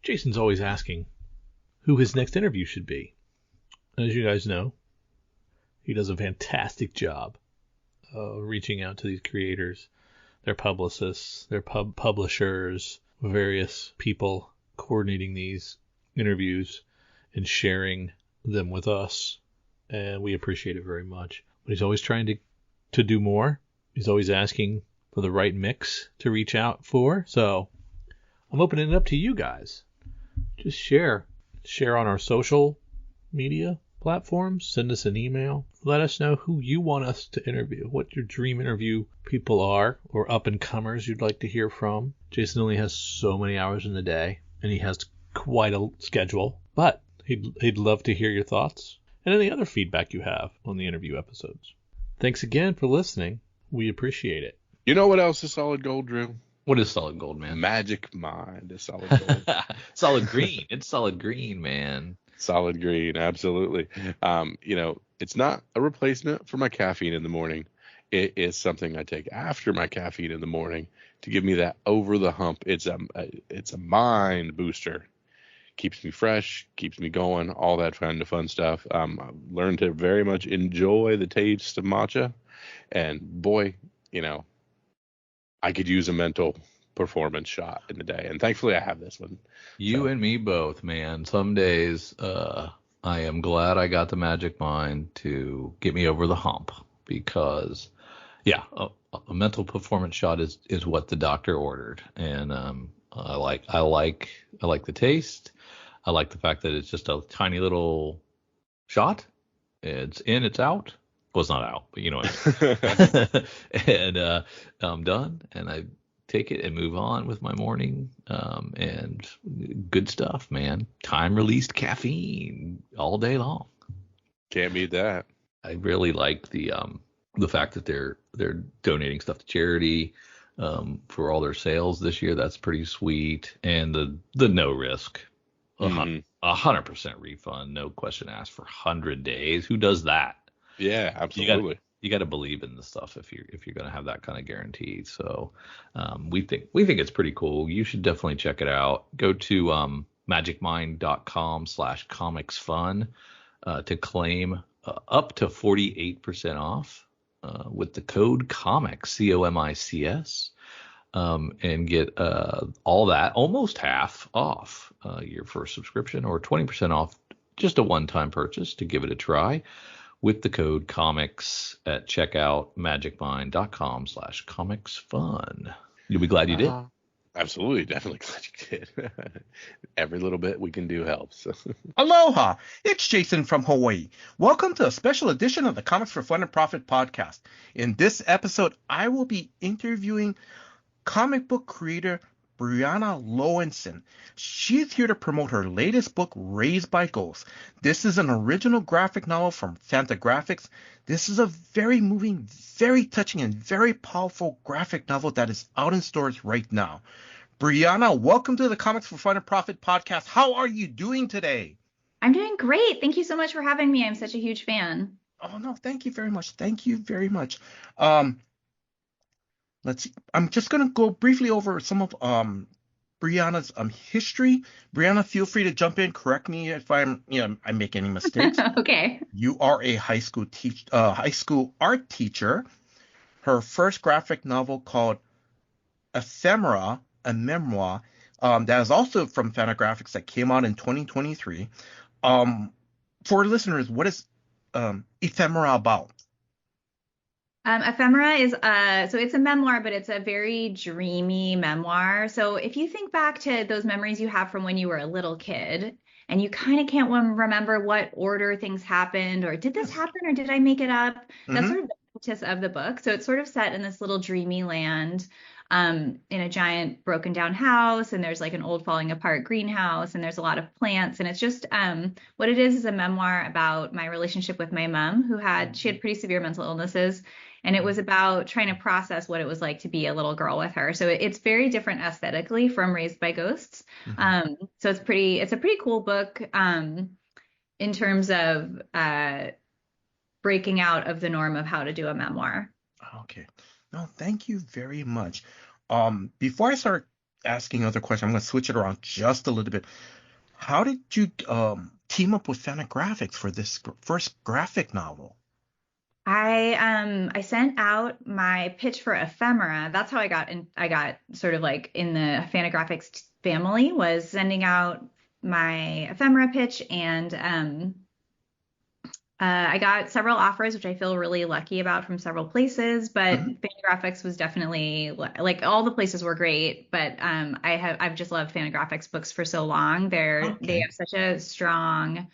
Jason's always asking who his next interview should be. As you guys know, he does a fantastic job of reaching out to these creators, their publicists, their publishers, various people coordinating these interviews and sharing them with us. And we appreciate it very much. But he's always trying to do more. He's always asking for the right mix to reach out for. So I'm opening it up to you guys. Just share on our social media platforms. Send us an email. Let us know who you want us to interview, what your dream interview people are, or up-and-comers you'd like to hear from. Jason only has so many hours in the day, and he has quite a schedule, but he'd love to hear your thoughts and any other feedback you have on the interview episodes. Thanks again for listening. We appreciate it. You know what else is solid gold, Drew? What is solid gold, man? Magic Mind is solid gold. Solid green. It's solid green, man. Solid green, absolutely. It's not a replacement for my caffeine in the morning. It is something I take after my caffeine in the morning to give me that over the hump. It's a mind booster. Keeps me fresh, keeps me going, all that kind of fun stuff. I've learned to very much enjoy the taste of matcha, and boy, I could use a mental performance shot in the day, and thankfully I have this one. You and me both, man. Some days I am glad I got the Magic Mind to get me over the hump, because a mental performance shot is what the doctor ordered, and I like the taste. I like the fact that it's just a tiny little shot. It's in, it's out. Well, it's not out, but you know what. And I'm done, and I take it and move on with my morning. And good stuff, man. Time released caffeine all day long. Can't beat that. I really like the fact that they're donating stuff to charity for all their sales this year. That's pretty sweet. And the no risk, 100% refund, no question asked for 100 days. Who does that? Yeah, absolutely. You got to believe in the stuff if you're going to have that kind of guarantee. So we think it's pretty cool. You should definitely check it out. Go to magicmind.com/comicsfun to claim up to 48% off with the code COMICS, COMICS, and get all that, almost half off your first subscription, or 20% off just a one-time purchase to give it a try with the code COMICS at checkout, magicmind.com/comicsfun. You'll be glad you did. Absolutely. Definitely glad you did. Every little bit we can do helps. Aloha. It's Jason from Hawaii. Welcome to a special edition of the Comics for Fun and Profit podcast. In this episode, I will be interviewing comic book creator Briana Loewinsohn. She's here to promote her latest book, Raised by Ghosts. This is an original graphic novel from Fantagraphics. This is a very moving, very touching, and very powerful graphic novel that is out in stores right now. Briana, welcome to the Comics for Fun and Profit podcast. How are you doing today? I'm doing great. Thank you so much for having me. I'm such a huge fan. Oh, no, thank you very much. Thank you very much. Let's see. I'm just going to go briefly over some of Briana's history. Briana, feel free to jump in. Correct me if I make any mistakes. Okay. You are a high school art teacher. Her first graphic novel called Ephemera, a memoir, that is also from Fantagraphics, that came out in 2023. For listeners, what is Ephemera about? Ephemera is so it's a memoir, but it's a very dreamy memoir. So if you think back to those memories you have from when you were a little kid, and you kind of can't remember what order things happened, or did this happen, or did I make it up? That's sort of the impetus of the book. So it's sort of set in this little dreamy land, in a giant broken down house, and there's like an old falling apart greenhouse, and there's a lot of plants, and it's just what it is a memoir about my relationship with my mom, she had pretty severe mental illnesses. And it was about trying to process what it was like to be a little girl with her. So it's very different aesthetically from Raised by Ghosts. So it's a pretty cool book in terms of breaking out of the norm of how to do a memoir. Okay. No, thank you very much. Before I start asking other questions, I'm going to switch it around just a little bit. How did you team up with Fantagraphics for this first graphic novel? I sent out my pitch for Ephemera. That's how I got sort of like in the Fantagraphics family, was sending out my Ephemera pitch, and I got several offers, which I feel really lucky about, from several places, but Mhm. Fantagraphics was definitely, like, all the places were great, but I've just loved Fantagraphics books for so long. They Okay. have such a strong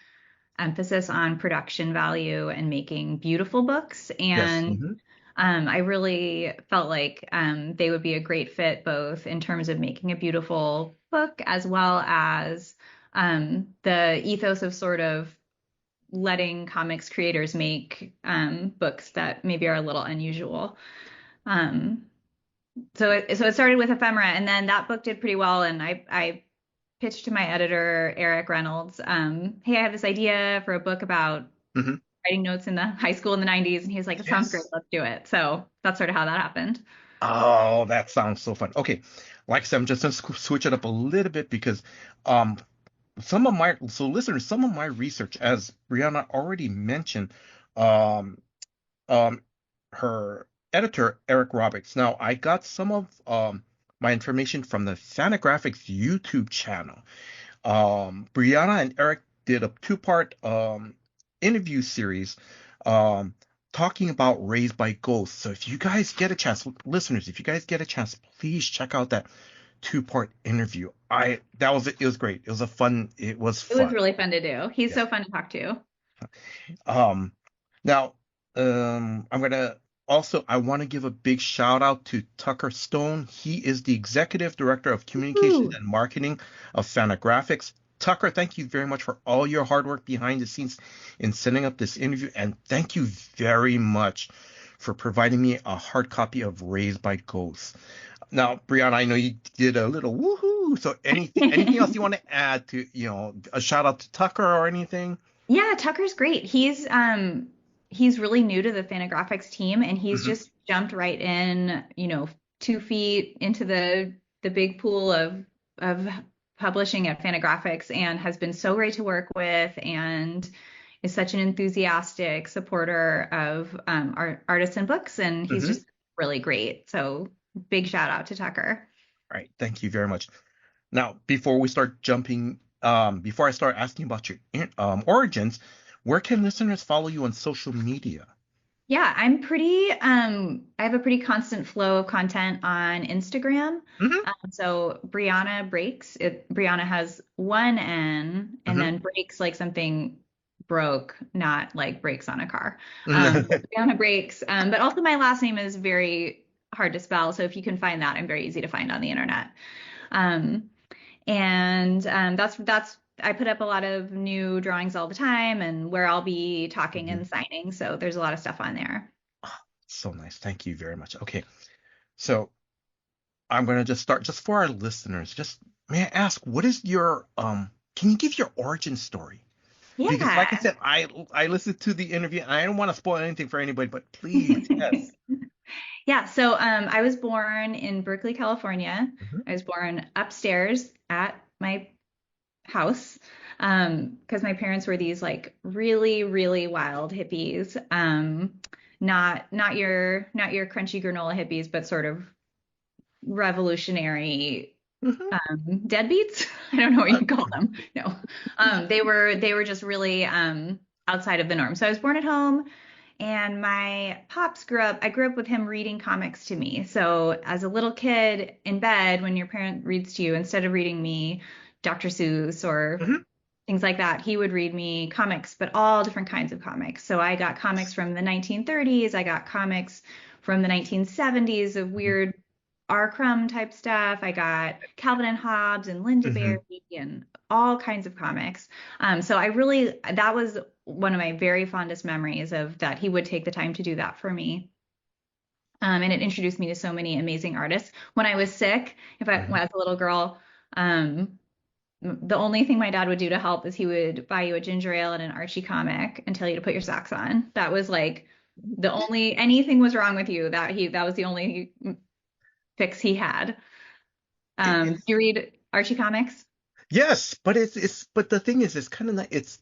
emphasis on production value and making beautiful books, Yes. and I really felt like they would be a great fit, both in terms of making a beautiful book as well as the ethos of sort of letting comics creators make books that maybe are a little unusual. Um, so it started with Ephemera, and then that book did pretty well, and I pitched to my editor, Eric Reynolds, hey, I have this idea for a book about hmm writing notes in the high school in the 90s, and he was like, it sounds great, Yes. let's do it. So that's sort of how that happened. Oh, that sounds so fun. Okay, like I said, I'm just gonna switch it up a little bit because um listeners, some of my research, as Brianna already mentioned, um um her editor Eric Roberts. Now I got some of my information from the Fantagraphics YouTube channel. Brianna and Eric did a two-part interview series um, talking about Raised by Ghosts. So if you guys get a chance, listeners, if you guys get a chance, please check out that two-part interview. It was great. It was It was fun. really fun to do. He's Yes. so fun to talk to. Um, now, I'm gonna I want to give a big shout out to Tucker Stone. He is the executive director of communications Woo. and marketing of Fantagraphics. Tucker, thank you very much for all your hard work behind the scenes in setting up this interview, and thank you very much for providing me a hard copy of Raised by Ghosts. Now, Brianna, I know you did a little woohoo. So anything else you want to add to, a shout out to Tucker or anything? Yeah, Tucker's great. He's really new to the Fantagraphics team, and he's hmm just jumped right in, 2 feet into the big pool of publishing at Fantagraphics, and has been so great to work with, and is such an enthusiastic supporter of artists and books, and he's hmm just really great. So big shout out to Tucker. All right, thank you very much. Now, before I start asking about your origins, where can listeners follow you on social media? Yeah, I have a pretty constant flow of content on Instagram. hmm So Brianna Breaks, Brianna has one N, and hmm then breaks like something broke, not like brakes on a car. hmm Brianna Breaks. But also my last name is very hard to spell. So if you can find that, I'm very easy to find on the internet. Um, and that's I put up a lot of new drawings all the time, and where I'll be talking and signing. So there's a lot of stuff on there. So nice. Thank you very much. Okay, so I'm gonna just start just for our listeners. Just may I ask, what is your can you give your origin story? Because like I Yeah. said, I listened to the interview and I don't want to spoil anything for anybody, but please, yes. Yeah, so I was born in Berkeley, California. hmm I was born upstairs at my house because my parents were these like really, really wild hippies. Not your crunchy granola hippies, but sort of revolutionary hmm deadbeats. I don't know what you call them. No, they were just really outside of the norm. So I was born at home, and my pops grew up. I grew up with him reading comics to me. So as a little kid in bed, when your parent reads to you, instead of reading me Dr. Seuss or hmm things like that, he would read me comics, but all different kinds of comics. So I got comics from the 1930s. I got comics from the 1970s of weird R. Crumb type stuff. I got Calvin and Hobbes and Linda hmm Berry and all kinds of comics. So that was one of my very fondest memories of that. He would take the time to do that for me. And it introduced me to so many amazing artists. When I was sick, when I was a little girl, um, the only thing my dad would do to help is he would buy you a ginger ale and an Archie comic and tell you to put your socks on. That was like the only anything was wrong with you that was the only fix he had. Do you read Archie comics? Yes, but but the thing is, it's kind of like it's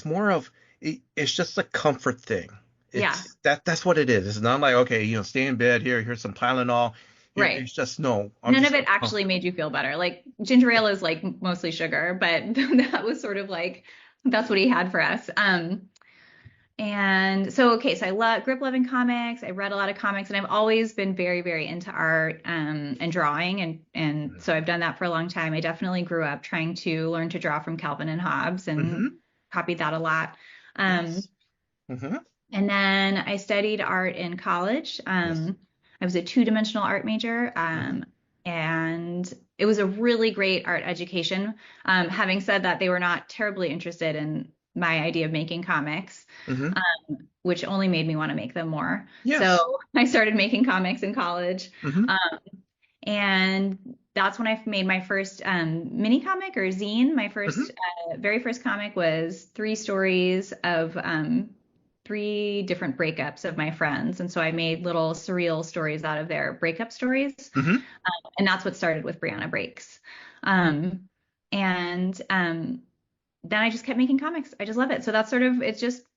more of it's just a comfort thing. Yeah, That's what it is. It's not like, okay, stay in bed here, here's some Tylenol. right. It's just no. I'm None just of it gonna actually made you feel better. Like ginger ale is like mostly sugar, but that was sort of like that's what he had for us. And so okay, so I grew up loving comics. I read a lot of comics, and I've always been very, very into art and drawing, and so I've done that for a long time. I definitely grew up trying to learn to draw from Calvin and Hobbes and Mm-hmm. copied that a lot. Um, Yes. Mm-hmm. and then I studied art in college. Yes. I was a two-dimensional art major, Mm-hmm. and it was a really great art education. Having said that, they were not terribly interested in my idea of making comics, Mm-hmm. which only made me want to make them more. Yes. So I started making comics in college, Mm-hmm. and that's when I made my first mini comic or zine. My Mm-hmm. first, very first comic was 3 stories of three different breakups of my friends. And so I made little surreal stories out of their breakup stories. Mm-hmm. And that's what started with Briana Breaks. Um, and then I just kept making comics. I just love it. So that's sort of,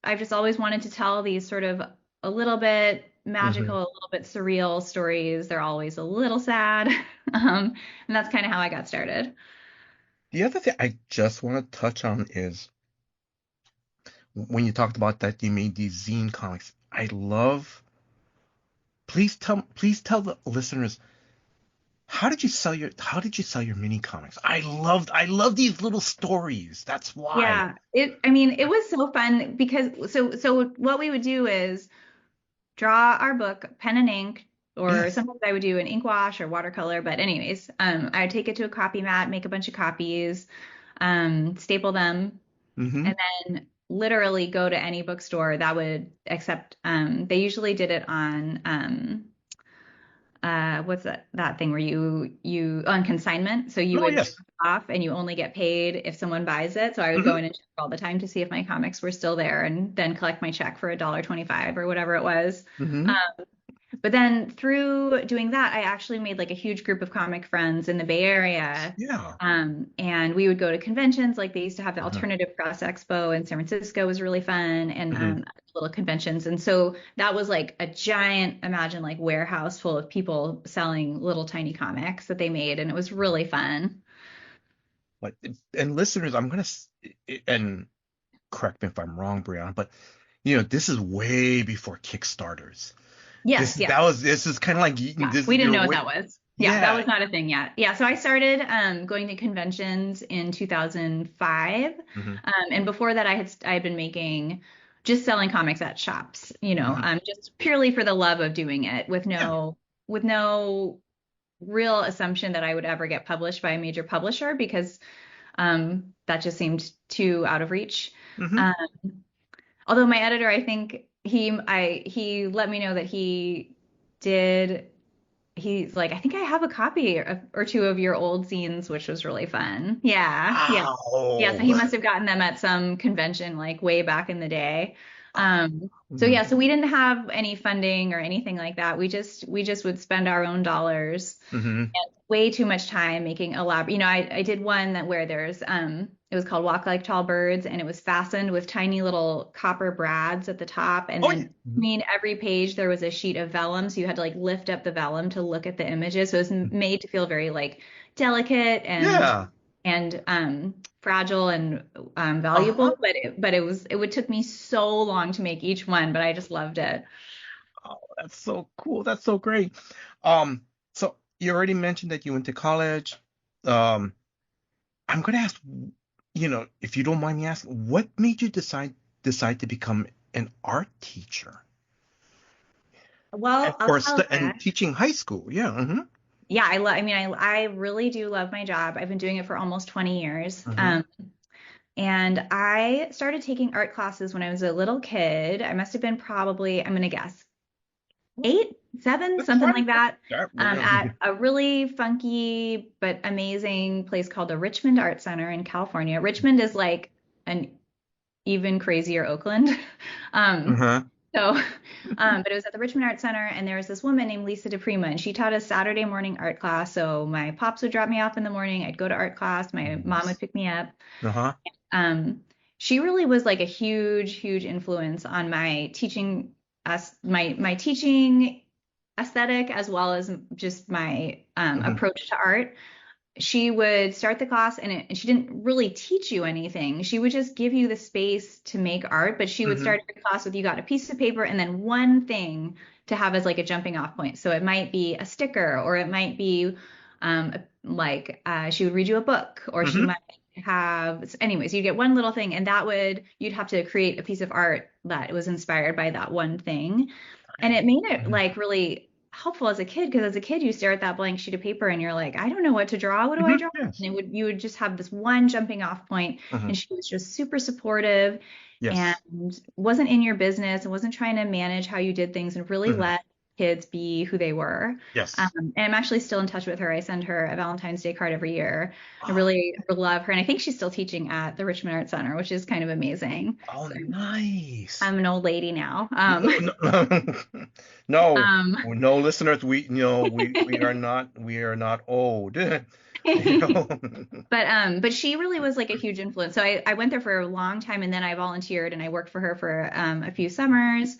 I've just always wanted to tell these sort of a little bit Mm-hmm. magical, a little bit surreal stories. They're always a little sad. And that's kind of how I got started. The other thing I just want to touch on is when you talked about that you made these zine comics. I love. Please tell the listeners, how did you sell your mini comics? I love these little stories. That's why. Yeah, I mean, it was so fun because so what we would do is draw our book, pen and ink, or Yes. sometimes I would do an ink wash or watercolor. But anyways, I would take it to a copy mat, make a bunch of copies, staple them, Mm-hmm. and then literally go to any bookstore that would accept. They usually did it on what's that thing where you on consignment, so you Oh, would drop yes. it off and you only get paid if someone buys it. So I would go Mm-hmm. in and check all the time to see if my comics were still there, and then collect my check for $1.25 or whatever it was. Mm-hmm. um, but then through doing that, I actually made like a huge group of comic friends in the Bay Area. Yeah. And we would go to conventions. Like they used to have the Uh-huh. Alternative Press Expo in San Francisco, was really fun, and Mm-hmm. little conventions. And so that was like a giant, imagine like warehouse full of people selling little tiny comics that they made. And it was really fun. But and listeners, and correct me if I'm wrong, Brianna, but this is way before Kickstarters. This Yes, that yes. was this is kind of like Yeah, this we is didn't your know what way. that was. Yeah, that Yeah. was not a thing yet. Yeah, so I started going to conventions in 2005, Mm-hmm. and before that, I had been making just selling comics at shops, Mm-hmm. just purely for the love of doing it, Yeah. with no real assumption that I would ever get published by a major publisher because that just seemed too out of reach. Mm-hmm. Um, Although my editor, I think he let me know that he did. He's like, I think I have a copy or two of your old zines, which was really fun. Yeah, yeah, yeah. So he Wow. must have gotten them at some convention like way back in the day. So Mm-hmm. yeah, so we didn't have any funding or anything like that. We just would spend our own dollars, Mm-hmm. way too much time making elaborate. I did one that where there's it was called Walk Like Tall Birds, and it was fastened with tiny little copper brads at the top, and Oh, yeah. then between every page there was a sheet of vellum, so you had to like lift up the vellum to look at the images. So it was made to feel very like delicate Yeah. and fragile and Uh-huh. valuable, but it would took me so long to make each one, but I just loved it. Oh, that's so cool. That's so great. Um, so you already mentioned that you went to college. Um, I'm gonna ask, if you don't mind me asking, what made you decide to become an art teacher and Well, I'll tell you. and teaching high school? Yeah. Mm-hmm. Yeah, I mean, I really do love my job. I've been doing it for almost 20 years. Mm-hmm. And I started taking art classes when I was a little kid. I must have been probably, I'm gonna guess, 8, 7, That's something fine. like that, Yeah. at a really funky but amazing place called the Richmond Art Center in California. Richmond is like an even crazier Oakland. Um, Uh-huh. So, but it was at the Richmond Art Center, and there was this woman named Lisa DePrima, and she taught a Saturday morning art class. So my pops would drop me off in the morning. I'd go to art class. My mom would pick me up. Uh-huh. She really was like a huge, huge influence on my teaching, my teaching aesthetic, as well as just my approach to art. She would start the class, and she didn't really teach you anything. She would just give you the space to make art, but she would start every class with, you got a piece of paper and then one thing to have as like a jumping off point. So it might be a sticker, or it might be she would read you a book, or she might have, anyways, you get one little thing, and you'd have to create a piece of art that was inspired by that one thing. And it made it like really helpful as a kid, because as a kid you stare at that blank sheet of paper and you're like, I don't know what to draw. What do I draw? Yes. And you would just have this one jumping off point. And she was just super supportive and wasn't in your business and wasn't trying to manage how you did things, and really let kids be who they were. Yes. And I'm actually still in touch with her. I send her a Valentine's Day card every year. I really love her. And I think she's still teaching at the Richmond Art Center, which is kind of amazing. Oh, nice. I'm an old lady now. No, listeners, we are not old. But she really was like a huge influence. So I went there for a long time, and then I volunteered and I worked for her for a few summers.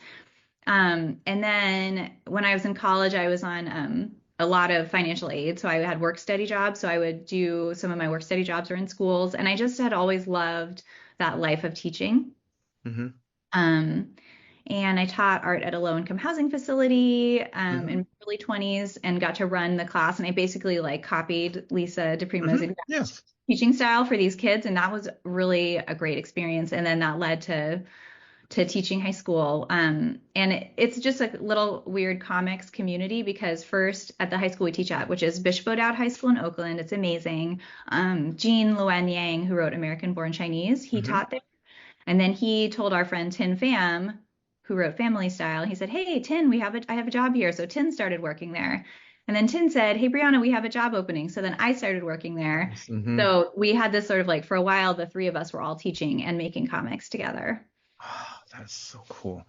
And then when I was in college, I was on a lot of financial aid. So I had work study jobs. So I would do some of my work study jobs were in schools, and I just had always loved that life of teaching. And I taught art at a low-income housing facility in my early 20s, and got to run the class. And I basically like copied Lisa DePrima's exact teaching style for these kids, and that was really a great experience. And then that led to teaching high school. And it's just a little weird comics community, because first at the high school we teach at, which is Bishop O'Dowd High School in Oakland, it's amazing. Jean Luen Yang, who wrote American Born Chinese, he taught there. And then he told our friend Tin Pham, who wrote Family Style, he said, hey, Tin, I have a job here. So Tin started working there. And then Tin said, hey, Briana, we have a job opening. So then I started working there. So we had this sort of like, for a while, the three of us were all teaching and making comics together. Oh, that is so cool.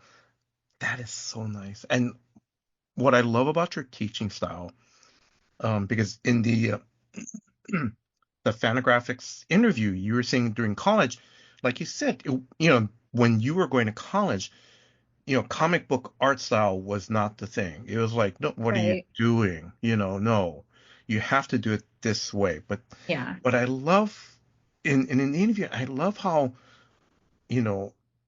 That is so nice. And what I love about your teaching style, because in the Fantagraphics interview, you were saying during college, like you said, when you were going to college, comic book art style was not the thing. It was like, no, what are you doing? No, you have to do it this way. But I love in an interview, I love how,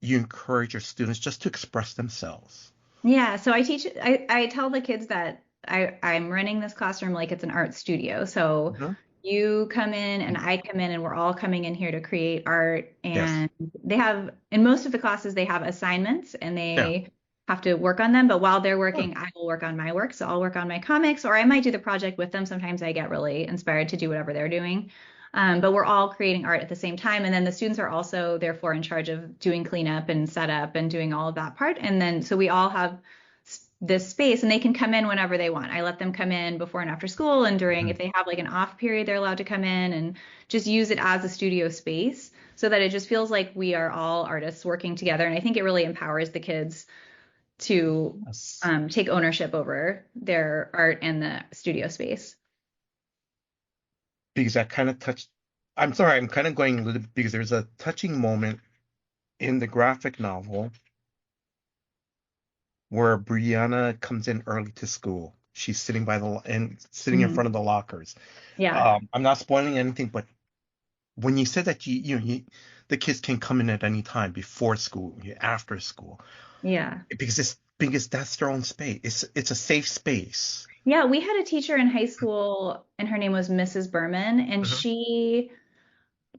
you encourage your students just to express themselves. Yeah. So I tell the kids that I'm running this classroom like it's an art studio. So you come in and I come in, and we're all coming in here to create art. And they have, in most of the classes, they have assignments, and they have to work on them. But while they're working, I will work on my work. So I'll work on my comics, or I might do the project with them. Sometimes I get really inspired to do whatever they're doing. But we're all creating art at the same time. And then the students are also therefore in charge of doing cleanup and setup and doing all of that part. And then, so we all have this space, and they can come in whenever they want. I let them come in before and after school, and during, if they have like an off period, they're allowed to come in and just use it as a studio space, so that it just feels like we are all artists working together. And I think it really empowers the kids to take ownership over their art and the studio space. Because that kind of touched, I'm sorry, I'm kind of going a little bit, because there's a touching moment in the graphic novel where Briana comes in early to school. She's sitting sitting in front of the lockers. Yeah. I'm not spoiling anything, but when you said that the kids can come in at any time, before school, after school. Yeah. Because that's their own space. It's a safe space. Yeah, we had a teacher in high school, and her name was Mrs. Berman, and she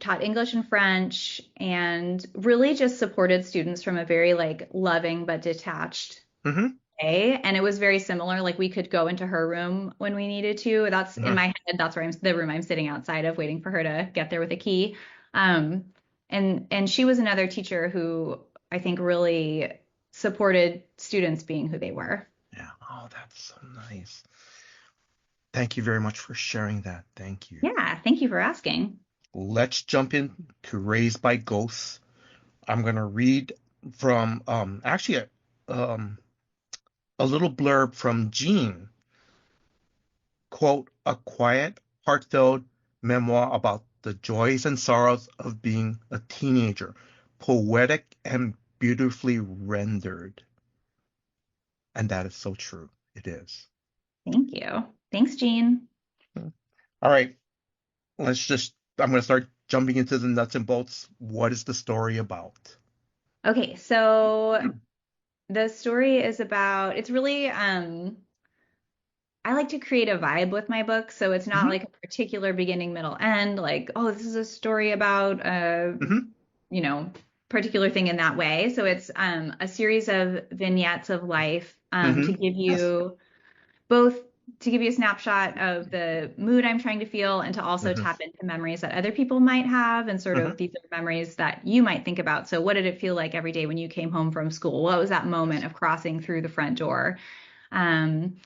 taught English and French, and really just supported students from a very like loving but detached way. And it was very similar. Like, we could go into her room when we needed to. That's in my head. That's where the room I'm sitting outside of, waiting for her to get there with a key. And she was another teacher who I think really supported students being who they were. Yeah. Oh, that's so nice. Thank you very much for sharing that. Thank you. Yeah, thank you for asking. Let's jump in to Raised by Ghosts. I'm going to read from, actually, a little blurb from Jean, quote, a quiet, heartfelt memoir about the joys and sorrows of being a teenager, poetic and beautifully rendered. And that is so true. It is. Thank you. Thanks, Jean. All right. I'm going to start jumping into the nuts and bolts. What is the story about? Okay, so the story is about, it's really, I like to create a vibe with my book, so it's not Mhm. like a particular beginning, middle, end, like, oh, this is a story about Mhm. particular thing in that way. So it's a series of vignettes of life to Mhm. give Yes. you both to give you a snapshot of the mood I'm trying to feel and to also Mhm. tap into memories that other people might have and sort of Mhm. these are memories that you might think about. So what did it feel like every day when you came home from school? What was that moment of crossing through the front door? Um,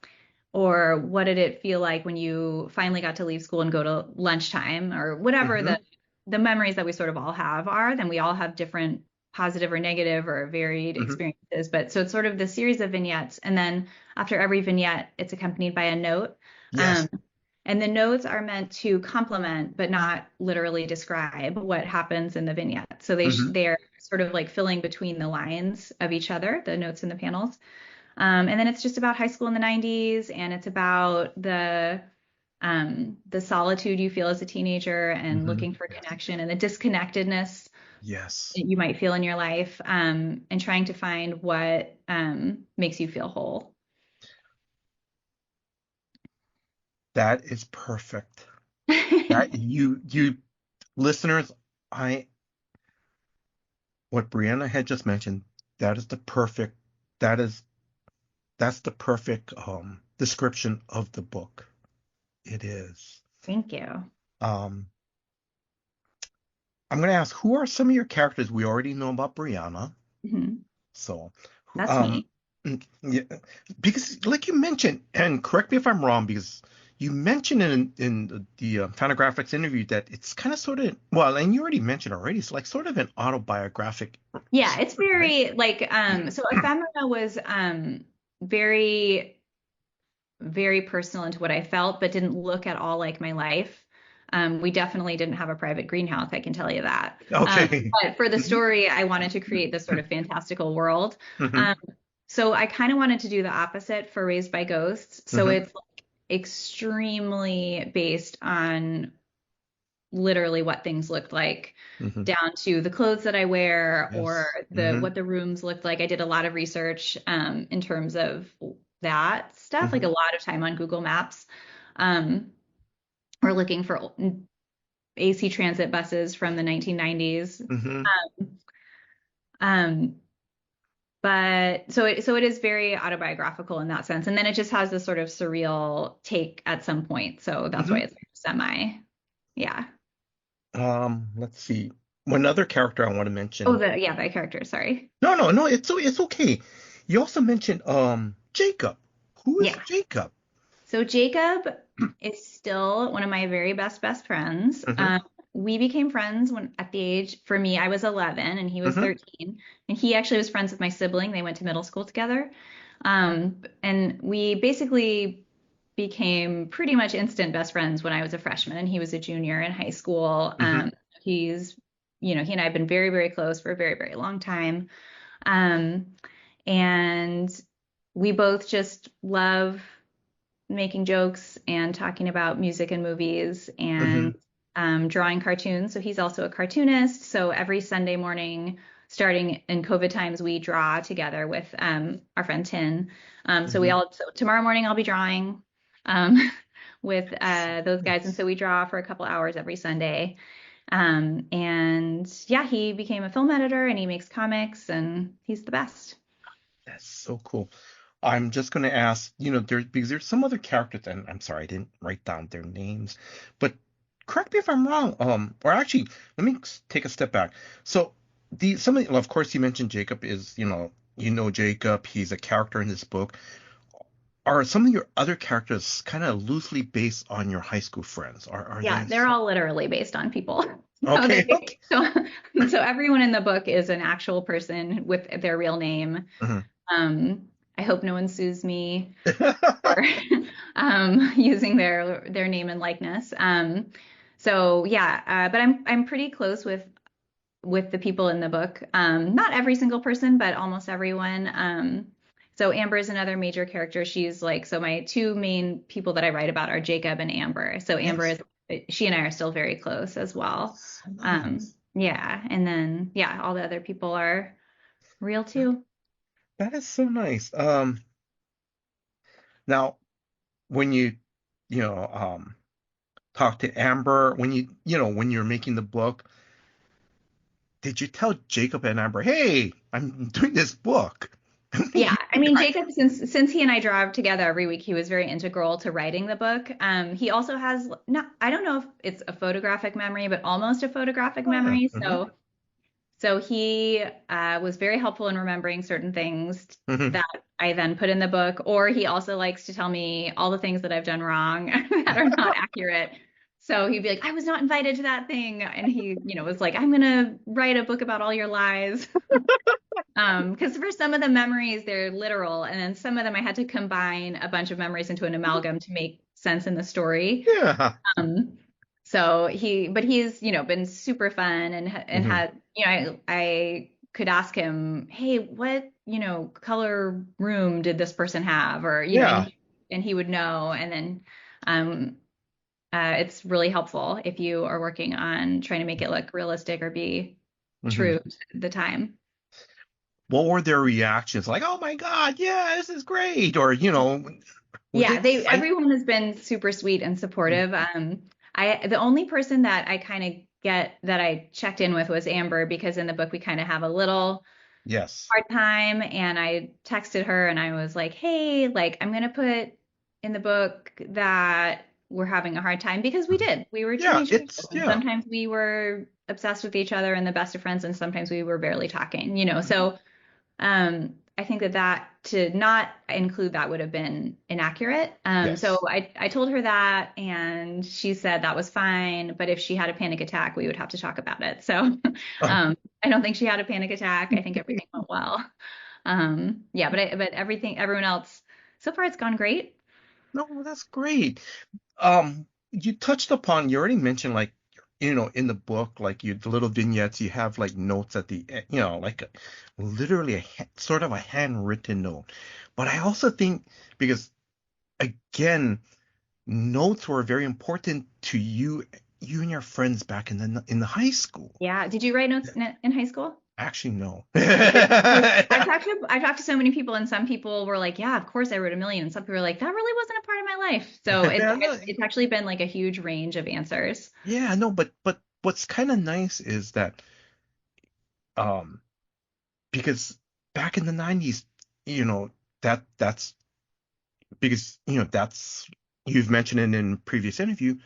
or what did it feel like when you finally got to leave school and go to lunchtime or whatever Mhm. the memories that we sort of all have are, then we all have different positive or negative or varied Mhm. experiences. But so it's sort of the series of vignettes. And then after every vignette, it's accompanied by a note. Yes. Um, and the notes are meant to complement, but not literally describe what happens in the vignette. So Mhm. they're sort of like filling between the lines of each other, the notes in the panels. And then it's just about high school in the 90s, and it's about the solitude you feel as a teenager and Mhm. looking for Yes. connection and the disconnectedness Yes. that you might feel in your life, and trying to find what makes you feel whole. That is perfect. That you listeners, I what Brianna had just mentioned, that is the perfect that is that's the perfect description of the book. It is. Thank you. Um I'm gonna ask, who are some of your characters? We already know about Brianna. Mhm. So That's um me. yeah, because like you mentioned, and correct me if I'm wrong, because you mentioned in the Fantagraphics interview that it's kind of sort of, well, and you already mentioned already, it's like sort of an autobiographic Yeah, it's story, right? very like so Ephemera was very very personal into what I felt, but didn't look at all like my life. We definitely didn't have a private greenhouse, I can tell you that. Okay. But for the Mhm. story, I wanted to create this sort of fantastical world. Mhm. Um, so I kind of wanted to do the opposite for Raised by Ghosts. So Mhm. it's like extremely based on literally what things looked like, Mhm. down to the clothes that I wear or Yes. the Mhm. what the rooms looked like. I did a lot of research in terms of that stuff, like Mhm. a lot of time on Google Maps. Um, we're looking for AC transit buses from the 1990s. Mhm. Um, but so it is very autobiographical in that sense. And then it just has this sort of surreal take at some point. So that's why Mhm. it's semi, yeah. Let's see. One other character I want to Oh, mention. by character, sorry. No, it's okay. You also mentioned Jacob. Who is Yeah. Jacob? So Jacob is still one of my very best friends. Mhm. We became friends when at the age, for me, I was 11 and he was Mhm. 13. And he actually was friends with my sibling. They went to middle school together. And we basically became pretty much instant best friends when I was a freshman and he was a junior in high school. Mhm. He's, he and I have been very, very close for a very, very long time. Um, and we both just love making jokes and talking about music and movies and Mhm. drawing cartoons. So he's also a cartoonist. So every Sunday morning, starting in COVID times, we draw together with our friend Tin. Mhm. So tomorrow morning I'll be drawing um, with those guys. And Nice. so we draw for a couple hours every Sunday. And yeah, he became a film editor and he makes comics and he's the best. That's so cool. I'm just going to ask, because there's some other characters, and I'm sorry, I didn't write down their names, but correct me if I'm wrong. Or actually, let me take a step back. So well, of course, you mentioned Jacob is, Jacob. He's a character in this book. Are some of your other characters kind of loosely based on your high school friends? Are Yeah, they they're some? all literally based on people. So Okay. Okay. so everyone in the book is an actual person with their real name. Mhm. I hope no one sues me for using their name and likeness. So yeah, but I'm pretty close with the people in the book. Not every single person, but almost everyone. So Amber is another major character. She's like, so my two main people that I write about are Jacob and Amber. So Amber Yes. she and I are still very close as well. So nice. Yeah, and then yeah, all the other people are real too. That is so nice. Now when you know, talk to Amber, when when you're making the book, did you tell Jacob and Amber, hey, I'm doing this book? Yeah, I mean Jacob, since he and I drive together every week, he was very integral to writing the book. He also has not, I don't know if it's a photographic memory, but almost a photographic Oh, yeah. memory. Hmm. So he was very helpful in remembering certain things Hmm. that I then put in the book, or he also likes to tell me all the things that I've done wrong that are not accurate. So he'd be like, I was not invited to that thing. And he, was like, I'm gonna write a book about all your lies. Because for some of the memories, they're literal, and then some of them I had to combine a bunch of memories into an amalgam to make sense in the story. Yeah. Um, but he's, been super fun and Hmm. had, I could ask him, hey, what, color room did this person have? Or, Yeah. and he would know. And then, um, it's really helpful if you are working on trying to make it look realistic or be Hmm. true to the time. What were their reactions? Like, oh my God, yeah, this is great. Or, were they Yeah, excited? everyone has been super sweet and supportive. The only person that I kind of get that I checked in with was Amber because in the book we kind of have a little Yes. hard time, and I texted her and I was like, "Hey, like I'm gonna put in the book that we're having a hard time because we Mhm. did. We were Yeah, teenage girls, and yeah. sometimes we were obsessed with each other and the best of friends, and sometimes we were barely talking. So I think that to not include that would have been inaccurate. So Yes. I told her that, and she said that was fine, but if she had a panic attack, we would have to talk about it. So I don't think she had a panic attack. I think everything went well. Yeah, but everyone else, so far it's gone great. No, that's great. You touched upon, you already mentioned like, in the book, like the little vignettes, you have like notes at the end, like literally sort of a handwritten note. But I also think because again, notes were very important to you and your friends back in the high school. Yeah. Did you write notes in high school? Actually, no. Because I've talked to so many people, and some people were like, "Yeah, of course I wrote a million," and some people were like, "That really wasn't a part of my life." So Yeah, no, it's actually been like a huge range of answers. yeah, no, but what's kind of nice is that um because back in the 90s, you know, that's because that's you've mentioned it in previous interview,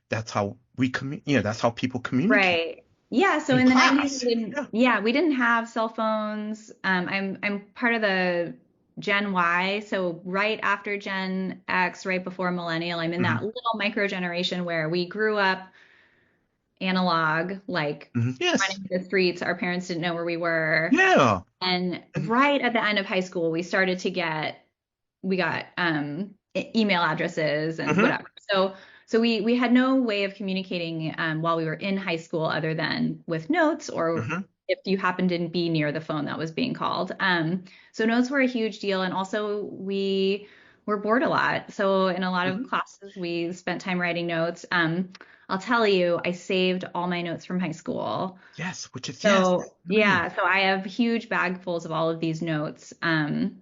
that's how that's how people communicate Right. Yeah. So in in the 90s, class. Yeah. we didn't have cell phones. I'm part of the Gen Y, so right after Gen X, right before Millennial. I'm in Hmm. that little micro generation where we grew up analog, like Hmm. Yes. running the streets. Our parents didn't know where we were. Yeah. And And right at the end of high school, we got email addresses and hmm. whatever. So we had no way of communicating while we were in high school other than with notes or Hmm. if you happened to be near the phone that was being called. So notes were a huge deal, and also we were bored a lot. So in a lot of Hmm. classes, we spent time writing notes. I'll tell you, I saved all my notes from high school. Yes, which is yes. So Great. yeah, so I have huge bagfuls of all of these notes, and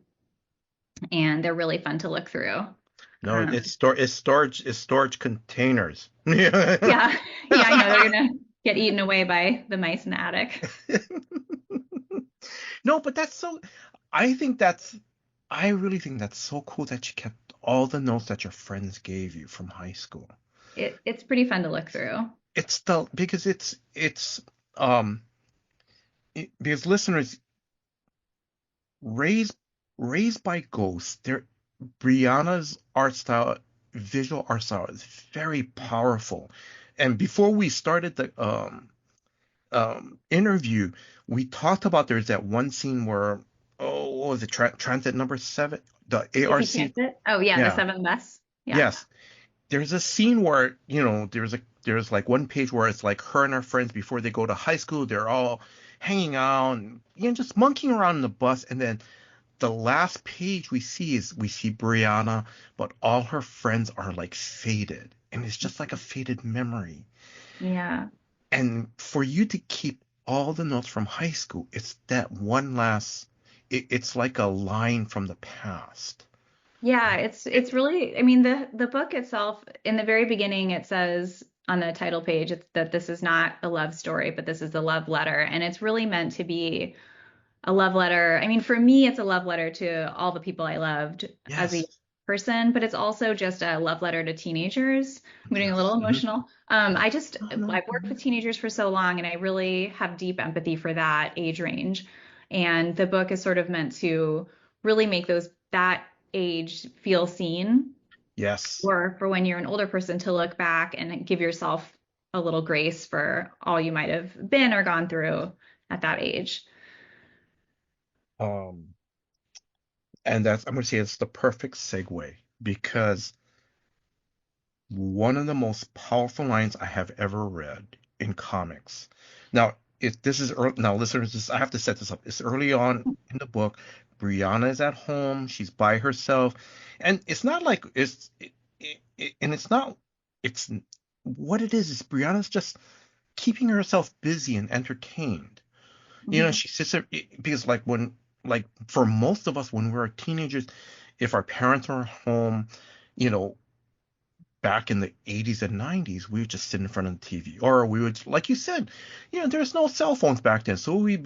they're really fun to look through. No, Um, it's storage containers. Yeah. yeah, yeah, I know they're gonna get eaten away by the mice in the attic. No, but I think I really think that's so cool that you kept all the notes that your friends gave you from high school. It's pretty fun to look through. It's the because um because listeners raised raised by ghosts, Brianna's art style, visual art style is very powerful. And before we started the interview, we talked about there's that one scene where what was it? Transit number 7, the If you ARC. can't sit. Oh yeah, the Yeah. seven best. Yeah. Yes. There's a scene where, there's like one page where it's like her and her friends before they go to high school, they're all hanging out and, just monkeying around in the bus. And then the last page we see Brianna, but all her friends are like faded. And it's just like a faded memory. Yeah. And for you to keep all the notes from high school, it's that one last, it's like a line from the past. Yeah, it's really, I mean, the book itself, in the very beginning, it says on the title page that this is not a love story, but this is a love letter. And it's really meant to be a love letter. I mean, for me, it's a love letter to all the people I loved as a Yes. person, but it's also just a love letter to teenagers. I'm getting a little Yes. emotional. No. I've worked with teenagers for so long, and I really have deep empathy for that age range. And the book is sort of meant to really make that age feel seen, Yes. or for when you're an older person to look back and give yourself a little grace for all you might have been or gone through at that age. Um, and I'm going to say it's the perfect segue because one of the most powerful lines I have ever read in comics. Now, if this is early, now listeners, I have to set this up. It's early on in the book. Brianna is at home. She's by herself, and it's not like and it's not. It's what it is Brianna's just keeping herself busy and entertained. Mhm. She sits there because like for most of us when we were teenagers, if our parents were home, you know, back in the 80s and 90s, we would just sit in front of the TV, or we would, like you said, there's no cell phones back then, so we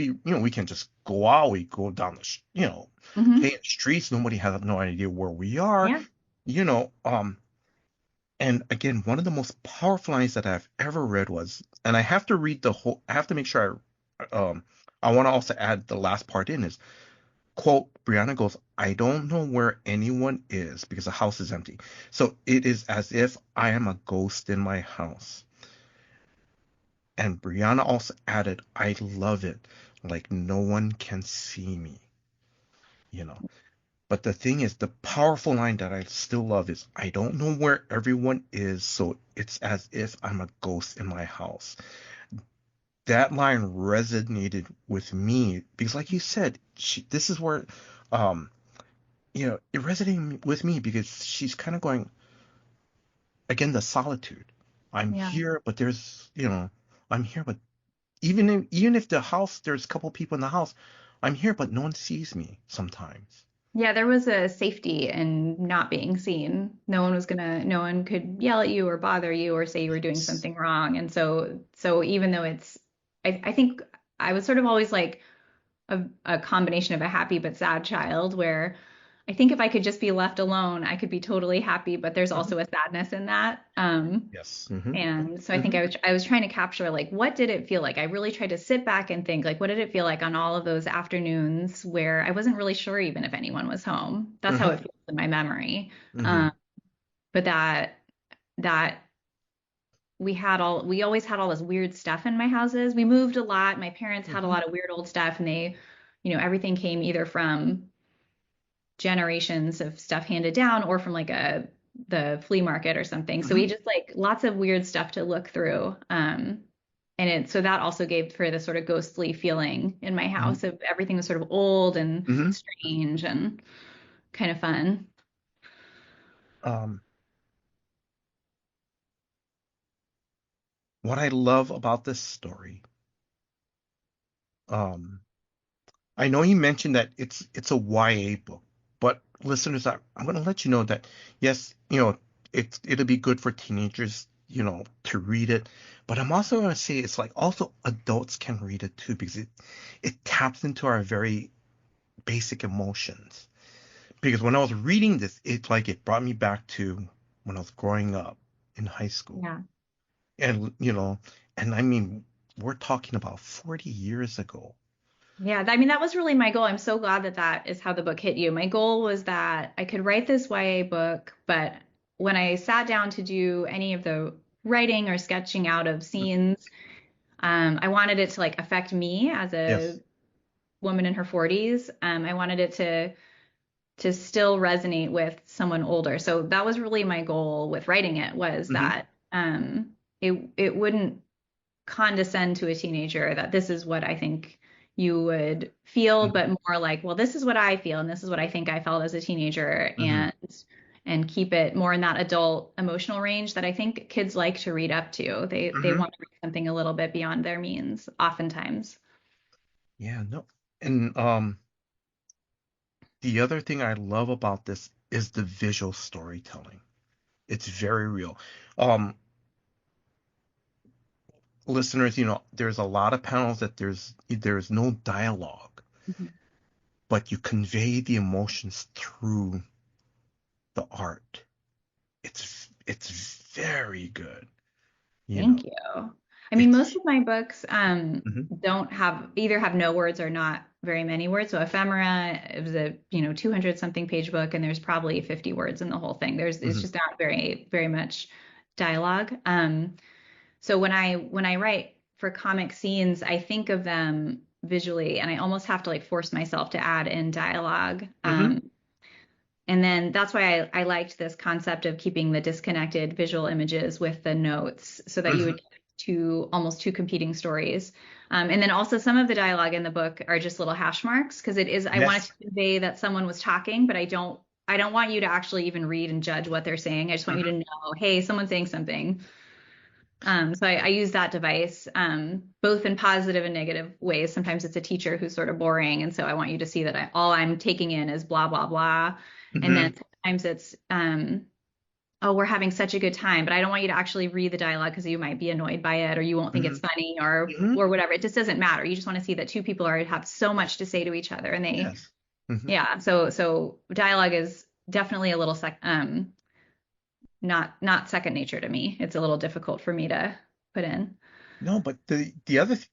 can just go out, we go down play Mhm. in the streets, nobody has no idea where we are, Yeah. you know, um, and again, one of the most powerful lines that I've ever read was, and I have to read I have to make sure I want to also add the last part in is, quote, Brianna goes, I don't know where anyone is because the house is empty. So it is as if I am a ghost in my house. And Brianna also added, I love it. Like no one can see me, you know. But the thing is, the powerful line that I still love is, I don't know where everyone is, so it's as if I'm a ghost in my house. That line resonated with me because, like you said, this is where, um, it resonated with me because she's kind of going, again, the solitude. I'm Yeah. here, but I'm here, but even if the house, there's a couple people in the house, I'm here, but no one sees me sometimes. Yeah, there was a safety in not being seen. No one could yell at you or bother you or say you were doing Yes. something wrong. And so even though I think I was sort of always like a combination of a happy but sad child, where I think if I could just be left alone, I could be totally happy, but there's Mhm. also a sadness in that. Yes. Hmm. And so I think Hmm. I was trying to capture like what did it feel like? I really tried to sit back and think like what did it feel like on all of those afternoons where I wasn't really sure even if anyone was home. That's how Hmm. it feels in my memory. Hmm. Um, but that we always had all this weird stuff in my houses. We moved a lot. My parents had a Hmm. lot of weird old stuff, and everything came either from generations of stuff handed down or from like the flea market or something. So we Hmm. just like lots of weird stuff to look through. So that also gave for the sort of ghostly feeling in my Hmm. house of everything was sort of old and Hmm. strange and kind of fun. Um, what I love about this story, um, I know you mentioned that it's a YA book, but listeners, I'm going to let you know that yes, it'll be good for teenagers, to read it, but I'm also going to say it's like also adults can read it too because it taps into our very basic emotions. Because when I was reading this, it brought me back to when I was growing up in high school, Yeah. and and I mean we're talking about 40 years ago. Yeah, I mean, that was really my goal. I'm so glad that that is how the book hit you. My goal was that I could write this YA book, but when I sat down to do any of the writing or sketching out of scenes, I wanted it to like affect me as Yes. woman in her 40s. I wanted it to still resonate with someone older. So that was really my goal with writing it, was Mm-hmm. that it wouldn't condescend to a teenager, that this is what I think you would feel, but more like, well, this is what I feel and this is what I think I felt as a teenager, Mm-hmm. and keep it more in that adult emotional range that I think kids like to read up to. They Mm-hmm. want to read something a little bit beyond their means oftentimes. Yeah, no. And the other thing I love about this is the visual storytelling. It's very real. Um, Listeners, there's a lot of panels that there's no dialogue, Mhm. but you convey the emotions through the art. It's very good, you know. Thank you. I mean, most It's of my books Mhm. don't either have no words or not very many words. So Ephemera, it was a 200 something page book, and there's probably 50 words in the whole thing. It's Mhm. just not very very much dialogue. So when I write for comic scenes, I think of them visually, and I almost have to like force myself to add in dialogue. Mhm. And then that's why I liked this concept of keeping the disconnected visual images with the notes, so that you Mhm. would get almost two competing stories. And then also some of the dialogue in the book are just little hash marks, because I wanted Yes. to convey that someone was talking, but I don't want you to actually even read and judge what they're saying. I just want you Mhm. to know, hey, someone's saying something. So I use that device, both in positive and negative ways. Sometimes it's a teacher who's sort of boring, and so I want you to see that all I'm taking in is blah blah blah. And then Mhm. sometimes it's oh, we're having such a good time, but I don't want you to actually read the dialogue, because you might be annoyed by it, or you won't think it's Mhm. funny, or Mhm. whatever. It just doesn't matter. You just want to see that two people have so much to say to each other, and Yes. Mhm. yeah. So dialogue is definitely a little not second nature to me. It's a little difficult for me to put in. No, but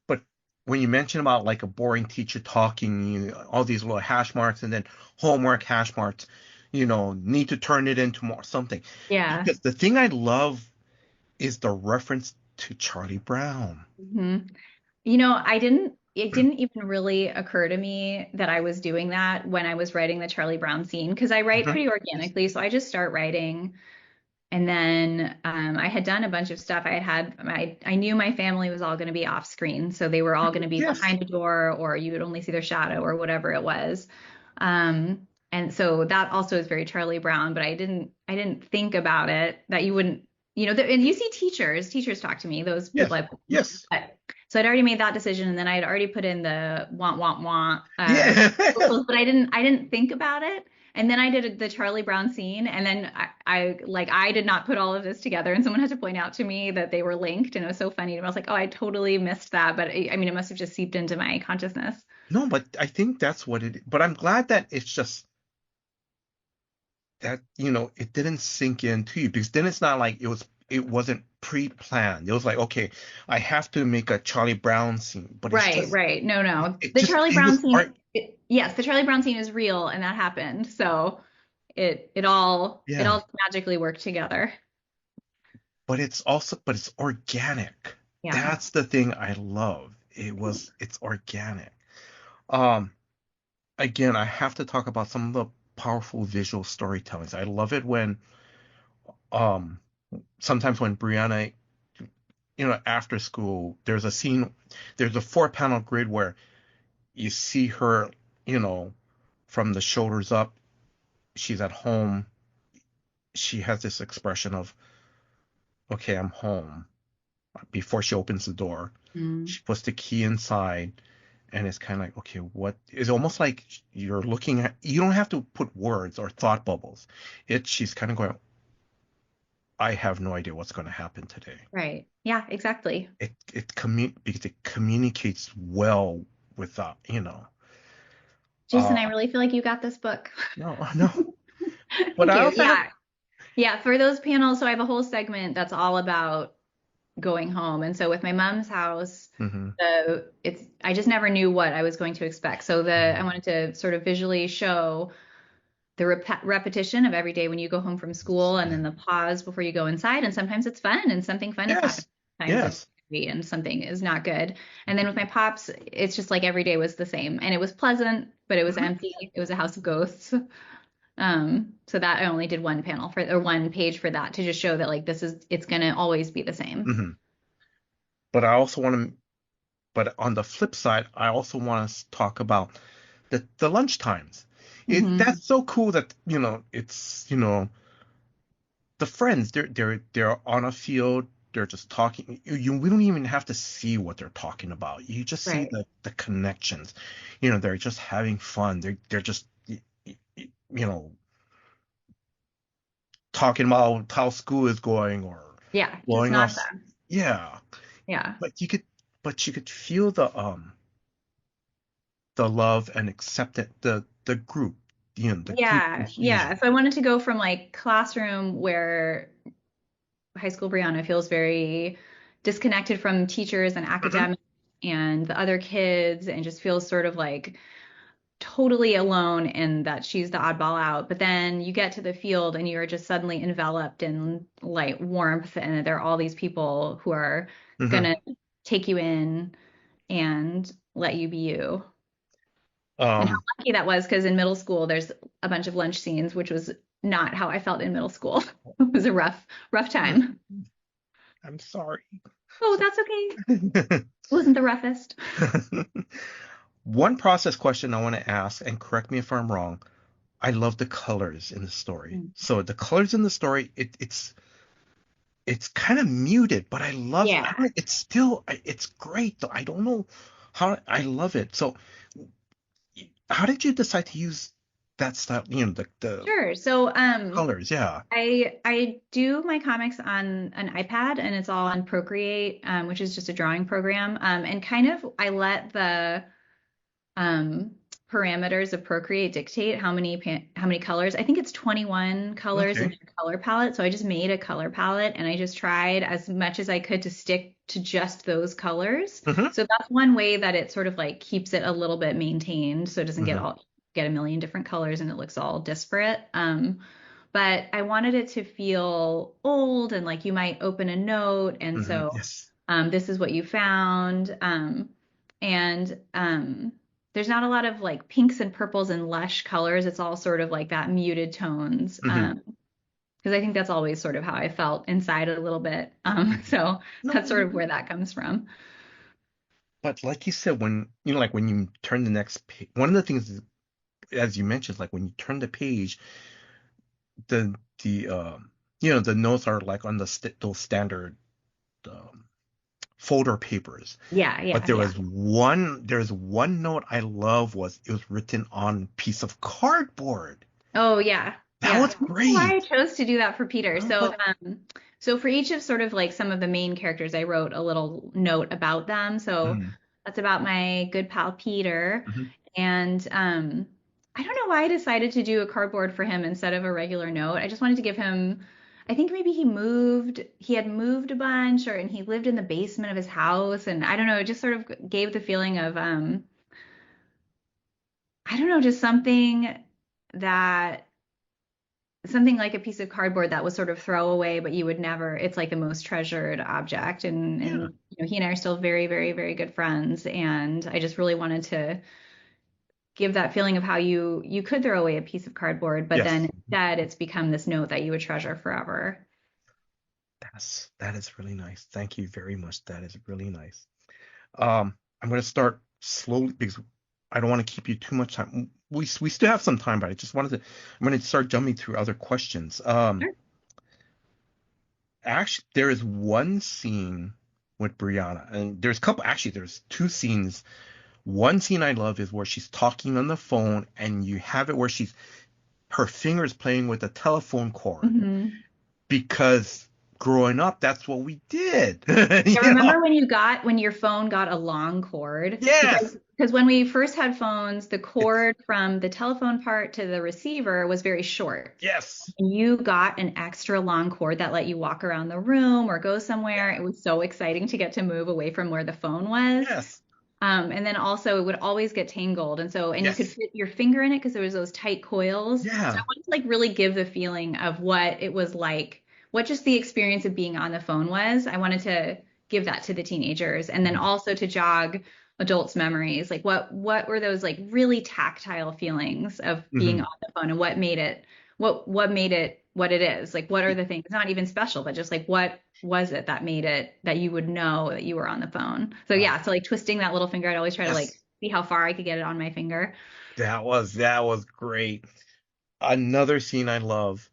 but when you mention about like a boring teacher talking, all these little hash marks and then homework hash marks, need to turn it into more something. Yeah. Because the thing I love is the reference to Charlie Brown. hmm it didn't even really occur to me that I was doing that when I was writing the Charlie Brown scene, because I write Mhm. pretty organically. So I just start writing. And then I had done a bunch of stuff. I knew my family was all going to be off screen. So they were all going to be Yes. behind a door, or you would only see their shadow, or whatever it was. And so that also is very Charlie Brown, but I didn't think about it, that you wouldn't, and you see teachers talk to me, those people Yes. I, Yes. but, so I'd already made that decision, and then I had already put in the want, Yeah. vocals, but I didn't think about it. And then I did the Charlie Brown scene, and then I did not put all of this together, and someone had to point out to me that they were linked, and it was so funny to me. I was like, oh, I totally missed that, but I mean, it must have just seeped into my consciousness. No, but I think that's what it is. But I'm glad that it's just that, it didn't sink into you, because then it's not like it wasn't pre-planned. It was like, okay, I have to make a Charlie Brown scene, but Right, right. No, no. it The just Charlie it Brown was scene, art. yes, the Charlie Brown scene is real, and that happened. So it all Yeah, magically worked together. but it's organic. Yeah. That's the thing I love. It's organic. Um, Again, I have to talk about some of the powerful visual storytellings. I love it when um sometimes when Brianna, after school, there's a 4 panel grid where you see her, you know, from the shoulders up, she's at home. She has this expression of, okay, I'm home. Before she opens the door, Mm. she puts the key inside, and it's kind of like, okay, what? It's almost like you're looking at, you don't have to put words or thought bubbles. She's kind of going, I have no idea what's going to happen today. Right. Yeah, exactly. Because it communicates well with Jason, uh I really feel like you got this book. no, no. But Thank I you. also have Yeah. Yeah, for those panels, so I have a whole segment that's all about going home. And so with my mom's house, hmm I just never knew what I was going to expect. So I wanted to sort of visually show the repetition of every day when you go home from school, and then the pause before you go inside. And sometimes it's fun, and something fun is happening. yes, Sometimes it's yes. angry and something is not good. And then with my pops, it's just like every day was the same, and it was pleasant, but it was empty. It was a house of ghosts. So that I only did one panel for, or one page for that, to just show that like it's gonna always be the same. Mm-hmm. But I also want to, but on the flip side, I also want to talk about the lunch times. That's so cool that, it's, the friends, they're on a field, they're just talking. We don't even have to see what they're talking about. You just see Right. the connections. They're just having fun. They're just, talking about how school is going, or Yeah, just blowing off. nonsense. Yeah. Yeah. But you could feel the love and acceptance, the group, the group Yeah. cohesion. So I wanted to go from like classroom where high school Brianna feels very disconnected from teachers and Mhm. academics and the other kids, and just feels sort of like totally alone and that she's the oddball out. But then you get to the field and you're just suddenly enveloped in light, warmth, and there are all these people who are Mhm. gonna take you in and let you be you. And how Um, lucky that was, because in middle school there's a bunch of lunch scenes, which was not how I felt in middle school. It was a rough time. I'm sorry. Oh, that's okay. It wasn't the roughest. One process question I want to ask, and correct me if I'm wrong. I love the colors in the story. Mm. So the colors in the story, it's kind of muted, but I love. Yeah. It's still, it's great though. I don't know how, I love it. So how did you decide to use that style? The Sure. So colors. Yeah. I do my comics on an iPad, and it's all on Procreate, which is just a drawing program. And kind of I let the um, parameters of Procreate dictate how many colors. I think it's 21 colors in Okay. their color palette. So I just made a color palette, and I just tried as much as I could to stick to just those colors. Mm-hmm. So that's one way that it sort of like keeps it a little bit maintained, so it doesn't Mm-hmm. get a million different colors and it looks all disparate. But I wanted it to feel old, and like you might open a note, and Mm-hmm. so Yes. this is what you found. And there's not a lot of like pinks and purples and lush colors. It's all sort of like that muted tones. Mm-hmm. Because I think that's always sort of how I felt inside a little bit. So No, that's sort of where that comes from. but like you said, when like when you turn the next page, one of the things is, as you mentioned, like when you turn the page, the the the notes are like on those standard um, folder papers. But Yeah. there's one note I love, was it was written on piece of cardboard. Oh yeah, That yeah. was I don't know why I great. chose to do that for Peter. No, So, but so for each of sort of like some of the main characters, I wrote a little note about them. So mhm, that's about my good pal Peter, mhm, and I don't know why I decided to do a cardboard for him instead of a regular note. I just wanted to give him. I think maybe he had moved a bunch, and he lived in the basement of his house, and I don't know, it just sort of gave the feeling of I don't know, just that something like a piece of cardboard that was sort of throwaway, but you would never, it's like the most treasured object. And yeah, he and I are still very, very, very good friends. And I just really wanted to give that feeling of how you could throw away a piece of cardboard, but then yes, instead it's become this note that you would treasure forever. that is really nice. Thank you very much. That is really nice. I'm gonna start slowly because I don't want to keep you too much time. We still have some time, but I just wanted to. I'm gonna start jumping through other questions. Sure. Actually, there is one scene with Brianna, and there's a couple. Actually, there's two scenes. One scene I love is where she's talking on the phone, and you have it where her fingers playing with the telephone cord, Mm-hmm. because growing up, that's what we did. Yeah, remember when your phone got a long cord? Yes, Because when we first had phones, the it's cord from the telephone part to the receiver was very short. yes, And you got an extra long cord that let you walk around the room or go somewhere. It was so exciting to get to move away from where the phone was. yes, And then also it would always get tangled. And you could yes, fit your finger in it because there was those tight coils. So I yeah, wanted to like really give the feeling of what it was like, what just the experience of being on the phone was. I wanted to give that to the teenagers, and then also to jog adults' memories. Like what were those like really tactile feelings of being on the phone, and what made it what it is? Like what are the things, not even special, but just like what was it that made it that you would know that you were on the phone? So yeah, so like twisting that little finger, I'd always try to like see how far I could get it on my finger. That was great. Another scene I love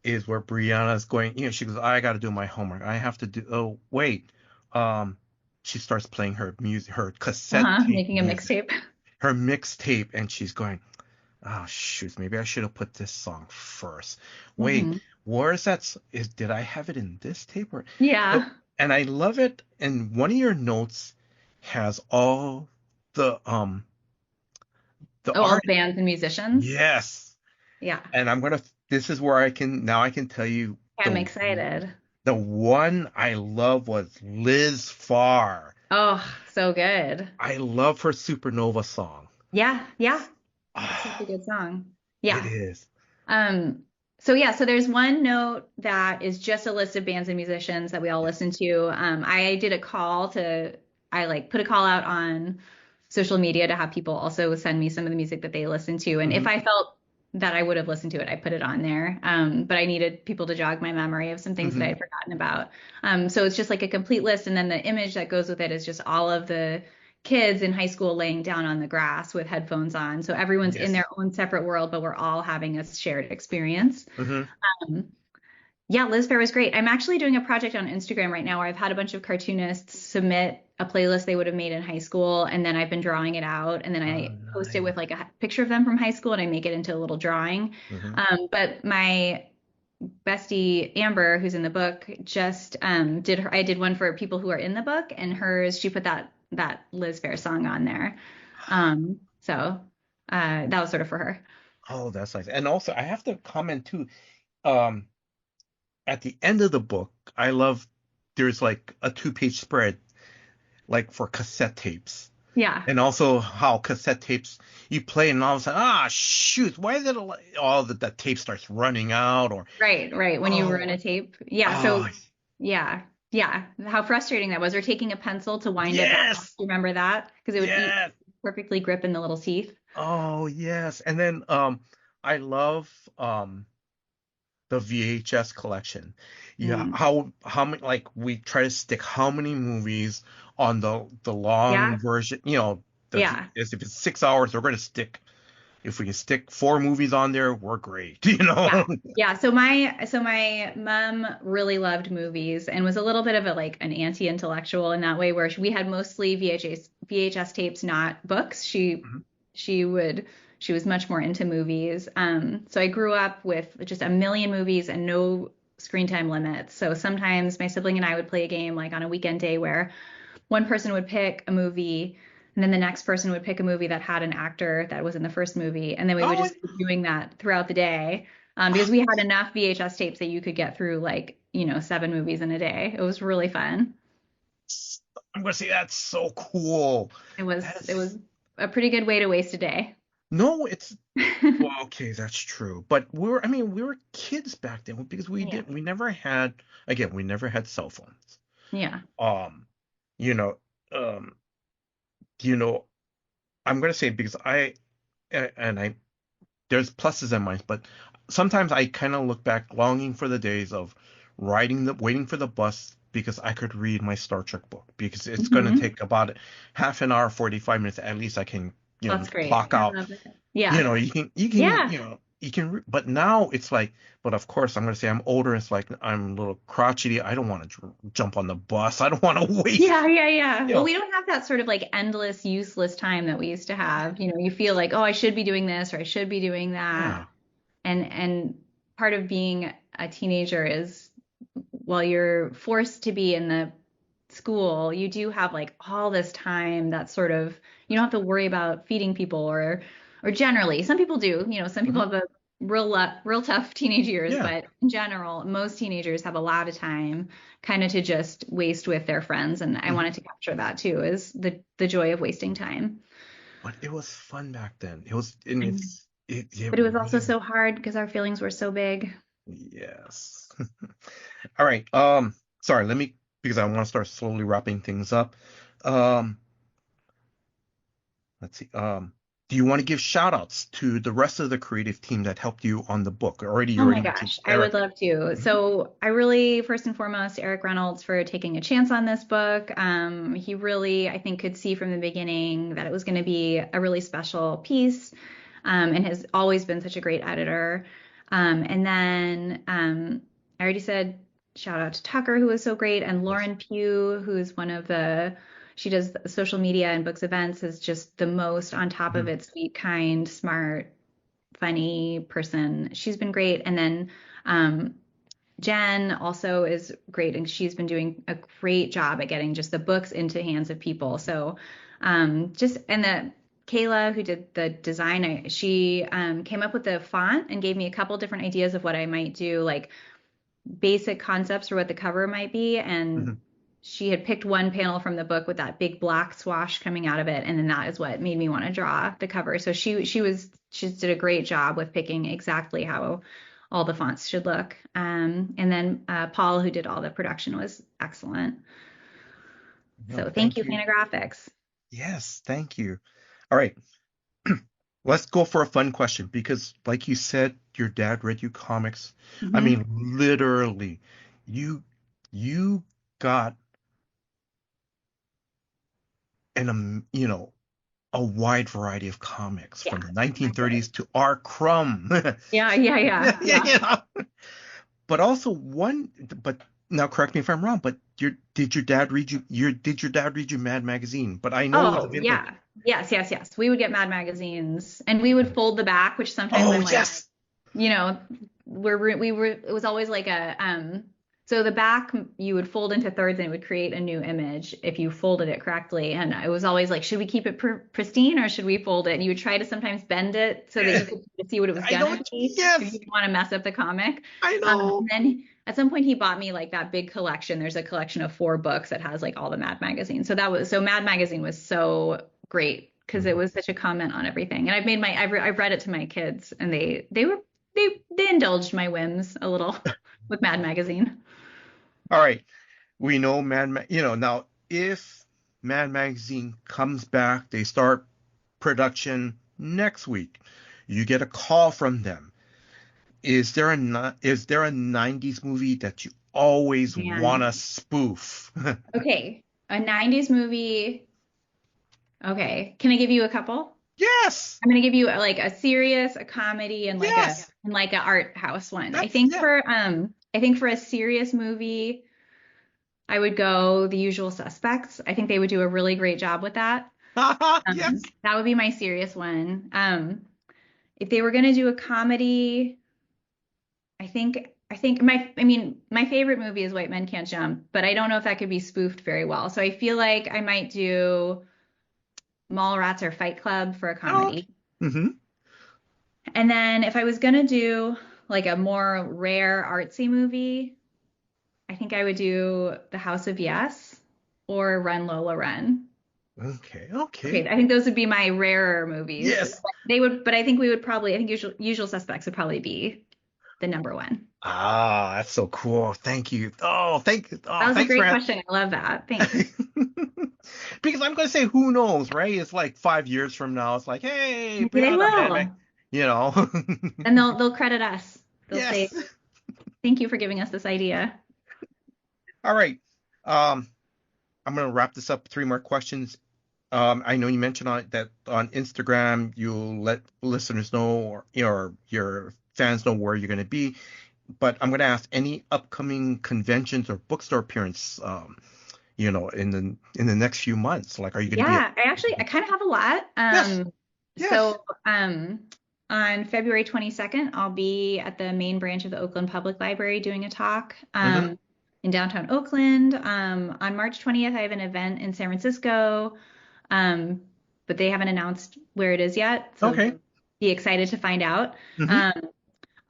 is where Brianna's going, she goes, I got to do my homework. I have to do, oh, wait. She starts playing her music, her cassette tape Making a music, mixtape. her mixtape, and she's going, oh, shoot, maybe I should have put this song first. Wait, where's that? Did I have it in this tape? Yeah. And I love it. And one of your notes has all the all art. the bands and musicians. Yes. Yeah. And this is where I can tell you I'm excited. the one I love was Liz Pharr. Oh, so good. I love her Supernova song. Yeah. It's such a good song. Yeah. It is. So there's one note that is just a list of bands and musicians that we all listen to. I did a call put a call out on social media to have people also send me some of the music that they listen to. And if I felt that I would have listened to it, I put it on there. But I needed people to jog my memory of some things that I had forgotten about. So it's just like a complete list. And then the image that goes with it is just all of the kids in high school laying down on the grass with headphones on. So everyone's in their own separate world, but we're all having a shared experience. Yeah, Liz Phair was great. I'm actually doing a project on Instagram right now where I've had a bunch of cartoonists submit a playlist they would have made in high school, and then I've been drawing it out, and then I post it with like a picture of them from high school, and I make it into a little drawing. But my bestie Amber, who's in the book, just I did one for people who are in the book, and hers, she put that Liz Phair song on there. So that was sort of for her. Oh, that's nice. And also, I have to comment too. At the end of the book, I love there's like a 2-page spread, like for cassette tapes. Yeah. And also how cassette tapes you play, and all of a sudden, shoot, why did all the tape starts running out? Or right when you ruin a tape. Yeah. So yeah. How frustrating that was. Or taking a pencil to wind it back. You remember that? Because it would perfectly grip in the little teeth. Oh yes. And then I love the VHS collection. Yeah, how many, like, we try to stick how many movies on the long version, if it's 6 hours, we're going to stick, if we can stick 4 movies on there, we're great, Yeah. So my mom really loved movies and was a little bit of an anti-intellectual in that way, where we had mostly VHS tapes, not books. She was much more into movies. So I grew up with just a million movies and no screen time limits. So sometimes my sibling and I would play a game like on a weekend day where one person would pick a movie and then the next person would pick a movie that had an actor that was in the first movie. And then we would just keep doing that throughout the day because we had enough VHS tapes that you could get through 7 movies in a day. It was really fun. I'm going to say that's so cool. It was a pretty good way to waste a day. No, it's well, okay, that's true. But we were kids back then because we never had cell phones. Yeah. I'm gonna say, because there's pluses and minuses, but sometimes I kind of look back longing for the days of waiting for the bus, because I could read my Star Trek book, because it's gonna take about half an hour, 45 minutes at least. I can That's great. clock out. Yeah. You can, but now it's like, but of course I'm going to say I'm older. It's like I'm a little crotchety. I don't want to jump on the bus. I don't want to wait. Yeah. Well, we don't have that sort of endless, useless time that we used to have. You feel like, oh, I should be doing this or I should be doing that. Yeah. And part of being a teenager is, while you're forced to be in the school, you do have all this time that sort of, you don't have to worry about feeding people or generally, some people do, some people have a real tough teenage years, but in general, most teenagers have a lot of time kind of to just waste with their friends. And I wanted to capture that too, is the joy of wasting time. But it was fun back then. It was, but it was also so hard because our feelings were so big. Yes. All right. Sorry, let me because I want to start slowly wrapping things up. Um, let's see. Do you want to give shout outs to the rest of the creative team that helped you on the book? You Oh my already mentioned gosh, I would Eric. love to. So I really, first and foremost, Eric Reynolds for taking a chance on this book. He really, I think, could see from the beginning that it was going to be a really special piece, and has always been such a great editor. And then I already said shout out to Tucker, who was so great, and Yes. Lauren Pugh, who's she does social media and books events, is just the most on top of Mhm. it, sweet, kind, smart, funny person. She's been great. And then um, Jen also is great, and she's been doing a great job at getting just the books into hands of people. So just and the Kayla, who did the design, she came up with the font and gave me a couple different ideas of what I might do, like basic concepts for what the cover might be. And Mhm. she had picked one panel from the book with that big black swash coming out of it, and then that is what made me want to draw the cover. So she did a great job with picking exactly how all the fonts should look. And then Paul, who did all the production, was excellent. No, So thank thank you, you. Fantagraphics. Yes, thank you. All right. Let's go for a fun question because, like you said, your dad read you comics. I Mm-hmm. mean, literally, you you got a wide variety of comics Yeah, from the I did. 1930s to R. Crumb. Yeah, yeah, Yeah, yeah, yeah, yeah. yeah. But also but now correct me if I'm wrong, but did your dad read you Mad Magazine? But I know it was Oh, available. yeah. Yes, yes, yes. We would get Mad magazines, and we would fold the back, which sometimes Oh, I'm like, yes. you know, we were it was always like a so the back you would fold into thirds and it would create a new image if you folded it correctly. And it was always like, should we keep it pristine or should we fold it? And you would try to sometimes bend it so that you could see what it was I know gonna it. be if you Yes, didn't want to mess up the comic. I know. And then at some point he bought me like that big collection. There's a collection of 4 books that has like all the Mad magazines. So Mad magazine was so great because it Mhm. was such a comment on everything. And I've read it to my kids, and they indulged my whims a little with Mad Magazine. All right. We know now if Mad Magazine comes back, they start production next week. You get a call from them. Is there a 90s movie that you always want Man. to spoof? Okay. A 90s movie. Okay. Can I give you a couple? Yes. I'm gonna give you like a serious, a comedy, and Yes. like a art house one. That's yeah. I think for a serious movie, I would go The Usual Suspects. I think they would do a really great job with that. Yes. That would be my serious one. If they were gonna do a comedy, my favorite movie is White Men Can't Jump, but I don't know if that could be spoofed very well. So I feel like I might do Mallrats or Fight Club for a Okay. comedy. Mm-hmm. And then if I was gonna do like a more rare artsy movie, I think I would do The House of Yes or Run Lola Run. Okay. Okay. Okay, I think those would be my rarer movies. Yes. But I think Usual Suspects would probably be the number one. Ah, that's so cool. Thank you. Oh, thank you. That Oh, was a thanks great for question. I love that. Thanks. because I'm gonna say who knows, right? It's like 5 years from now. It's like, hey, Maybe they Brianna, man, man, will. you know. And they'll credit us. They'll say, Yes. "Thank you for giving us this idea." All right. Um, I'm gonna wrap this up. 3 more questions. I know you mentioned that on Instagram you'll let listeners know or your fans know where you're gonna be. But I'm gonna ask any upcoming conventions or bookstore appearance, in the next few months. Like, are you gonna be at? Yeah, I kind of have a lot. Yes. Yes. So on February 22nd, I'll be at the main branch of the Oakland Public Library doing a talk Mm-hmm. in downtown Oakland. On March 20th, I have an event in San Francisco, um, but they haven't announced where it is yet, so Okay. be excited to find out. Mm-hmm. Um,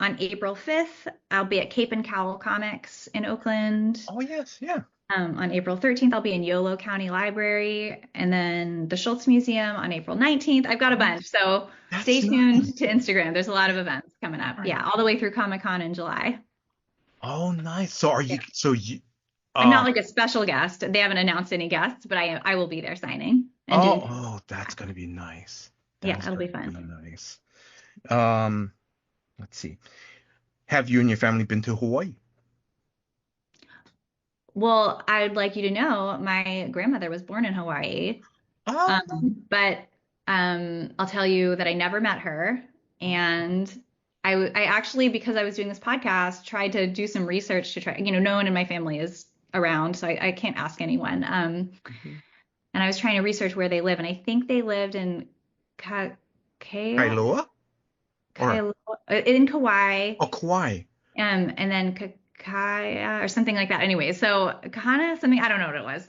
on April 5th, I'll be at Cape and Cowl Comics in Oakland. Oh yes. Yeah. On April 13th, I'll be in Yolo County Library, and then the Schultz Museum on April 19th. I've got a bunch, so stay That's nice. tuned to Instagram. There's a lot of events coming up. All right. Yeah, all the way through Comic Con in July. Oh, nice. So are Yeah. you? So you? I'm not like a special guest. They haven't announced any guests, but I will be there signing and doing. That's gonna be nice. Yeah, That is it'll be gonna be fun. nice. Let's see. Have you and your family been to Hawaii? Well, I'd like you to know my grandmother was born in Hawaii. Oh, But I'll tell you that I never met her. And I actually, because I was doing this podcast, tried to do some research to try, no one in my family is around, so I can't ask anyone. mhm. And I was trying to research where they live, and I think they lived in Ka Kailua, Kailua or In Kauai, Kauai? and then Kakaya or something like that. Anyway, so Kahana something, I don't know what it was.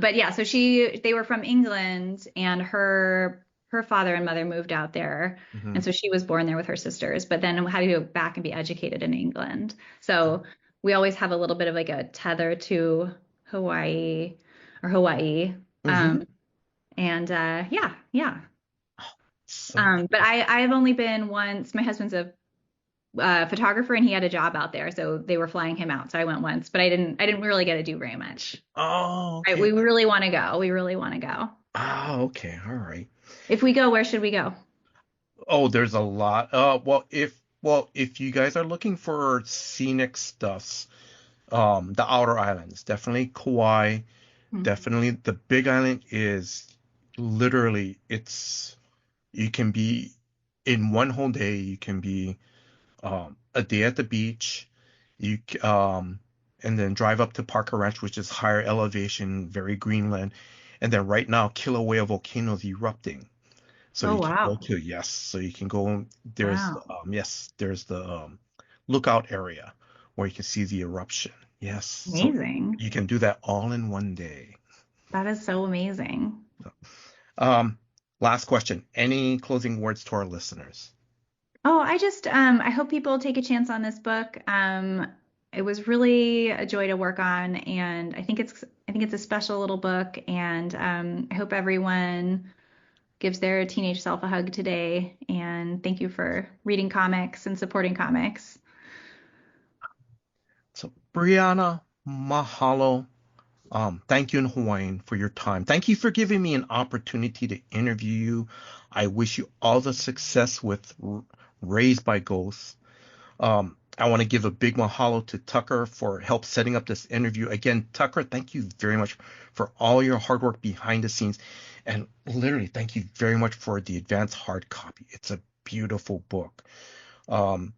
But yeah, so they were from England, and her father and mother moved out there, Hmm. and so she was born there with her sisters, but then had to go back and be educated in England. So we always have a little bit of like a tether to Hawaii or Hawaii. Hmm. And yeah, yeah. So But I've only been once. My husband's a photographer, and he had a job out there, so they were flying him out. So I went once, but I didn't really get to do very much. okay. We really want to go. We really want to go. Okay, all right. If we go, where should we go? Oh, there's a lot. If you guys are looking for scenic stuffs, the outer islands, definitely Kauai, Hmm. definitely the Big Island is literally you can be in one whole day, you can be a day at the beach, and then drive up to Parker Ranch, which is higher elevation, very greenland, and then right now Kilauea volcano is erupting. So Oh you can go wow, to, yes, so you can go, there's wow, yes, there's the lookout area where you can see the eruption. Yes, so amazing. you can do that all in one day. That is so amazing. Um, Last question. Any closing words to our listeners? Oh, I hope people take a chance on this book. It was really a joy to work on, and I think it's a special little book, and I hope everyone gives their teenage self a hug today. And thank you for reading comics and supporting comics. So, Brianna, mahalo. Thank you in Hawaiian for your time. Thank you for giving me an opportunity to interview you. I wish you all the success with Raised by Ghosts. I want to give a big mahalo to Tucker for help setting up this interview. Again, Tucker, thank you very much for all your hard work behind the scenes. And literally, thank you very much for the advanced hard copy. It's a beautiful book. Um,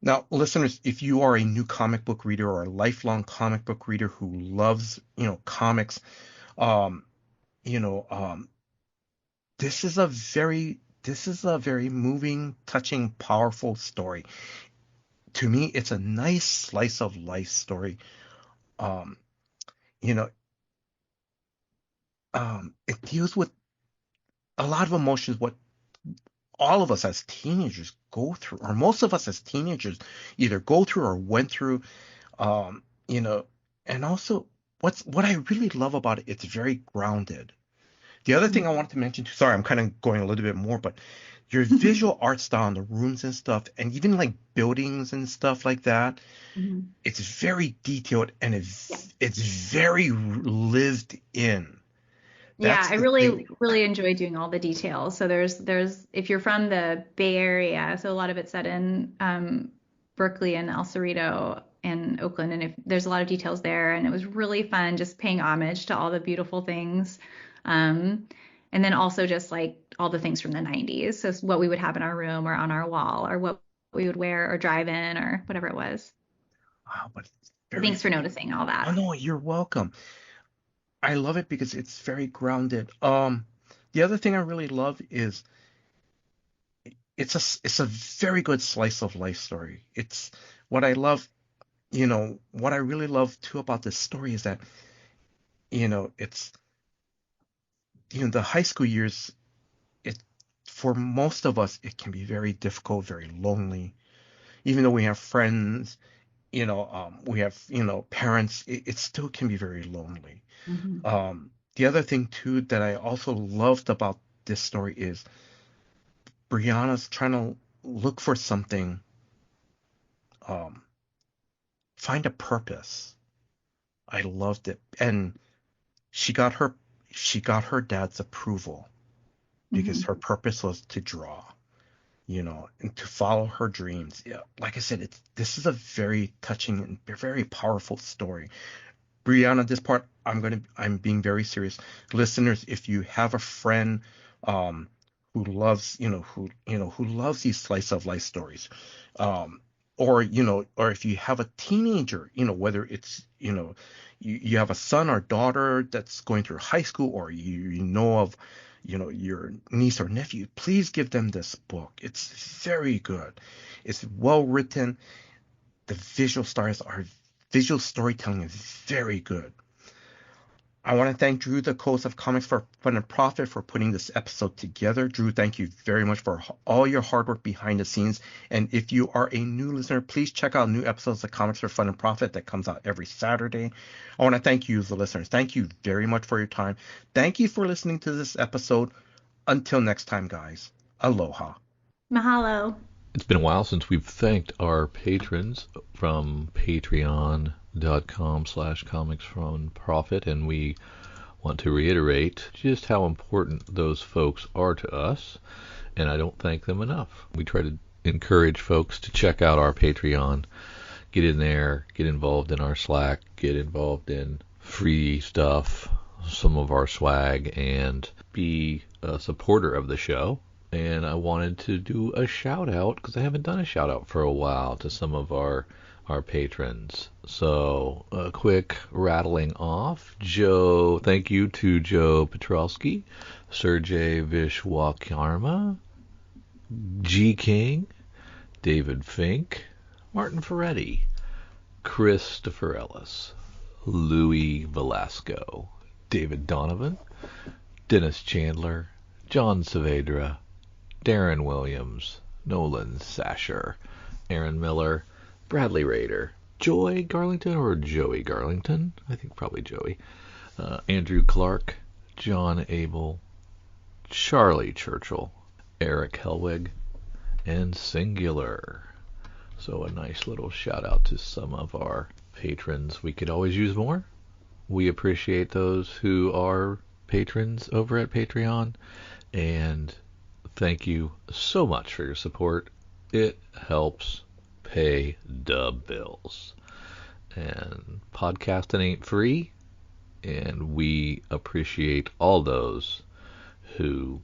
Now, listeners, if you are a new comic book reader or a lifelong comic book reader who loves, comics, um, you know, um, this is a very moving, touching, powerful story. To me, it's a nice slice of life story. Um, you know, it deals with a lot of emotions, what all of us as teenagers go through, or most of us as teenagers either go through or went through. Um, you know, and also what I really love about it, it's very grounded. The other thing I wanted to mention too, sorry, I'm kind of going a little bit more, but your visual art style and the rooms and stuff, and even like buildings and stuff like that, Mhm. it's very detailed and Yeah. it's very lived in. Yeah, That's I the thing. really, really enjoy doing all the details. So there's if you're from the Bay Area, so a lot of it's set in Berkeley and El Cerrito and Oakland, and if there's a lot of details there, and it was really fun just paying homage to all the beautiful things. And then also just like all the things from the 90s. So what we would have in our room or on our wall or what we would wear or drive in or whatever it was. Wow, but it's So very. thanks for noticing all Oh that. no, you're welcome. I love it because it's very grounded. The other thing I really love is it's a very good slice of life story. It's what I love, what I really love too about this story is that, it's, the high school years, it for most of us it can be very difficult, very lonely. Even though we have friends, we have, parents, it still can be very lonely. Mhm. The other thing too that I also loved about this story is Brianna's trying to look for something, um, find a purpose. I loved it. And she got her dad's approval because her purpose was to draw, and to follow her dreams. Yeah, like I said, this is a very touching and very powerful story. Brianna, this part I'm being very serious. Listeners, if you have a friend who loves, who loves these slice of life stories, or if you have a teenager, whether it's, you have a son or daughter that's going through high school, or you know of, your niece or nephew, please give them this book. It's very good. It's well written. The visual storytelling is very good. I want to thank Drew, the host of Comics for Fun and Profit, for putting this episode together. Drew, thank you very much for all your hard work behind the scenes. And if you are a new listener, please check out new episodes of Comics for Fun and Profit that comes out every Saturday. I want to thank you, the listeners. Thank you very much for your time. Thank you for listening to this episode. Until next time, guys. Aloha. Mahalo. It's been a while since we've thanked our patrons from patreon.com/comicsfromprofit, and we want to reiterate just how important those folks are to us, and I don't thank them enough. We try to encourage folks to check out our Patreon, get in there, get involved in our Slack, get involved in free stuff, some of our swag, and be a supporter of the show. And I wanted to do a shout out, because I haven't done a shout out for a while, to some of our patrons. So a quick rattling off. Thank you to Joe Petrowski, Sergey Vishwakarma, G King, David Fink, Martin Ferretti, Christopher Ellis, Louis Velasco, David Donovan, Dennis Chandler, John Saavedra, Darren Williams, Nolan Sasher, Aaron Miller, Bradley Rader, Joy Garlington or Joey Garlington, I think probably Joey, Andrew Clark, John Abel, Charlie Churchill, Eric Helwig, and Singular. So a nice little shout out to some of our patrons. We could always use more. We appreciate those who are patrons over at Patreon, and thank you so much for your support. It helps pay the bills. And podcasting ain't free, and we appreciate all those who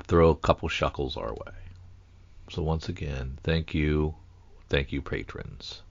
throw a couple shekels our way. So once again, thank you, patrons.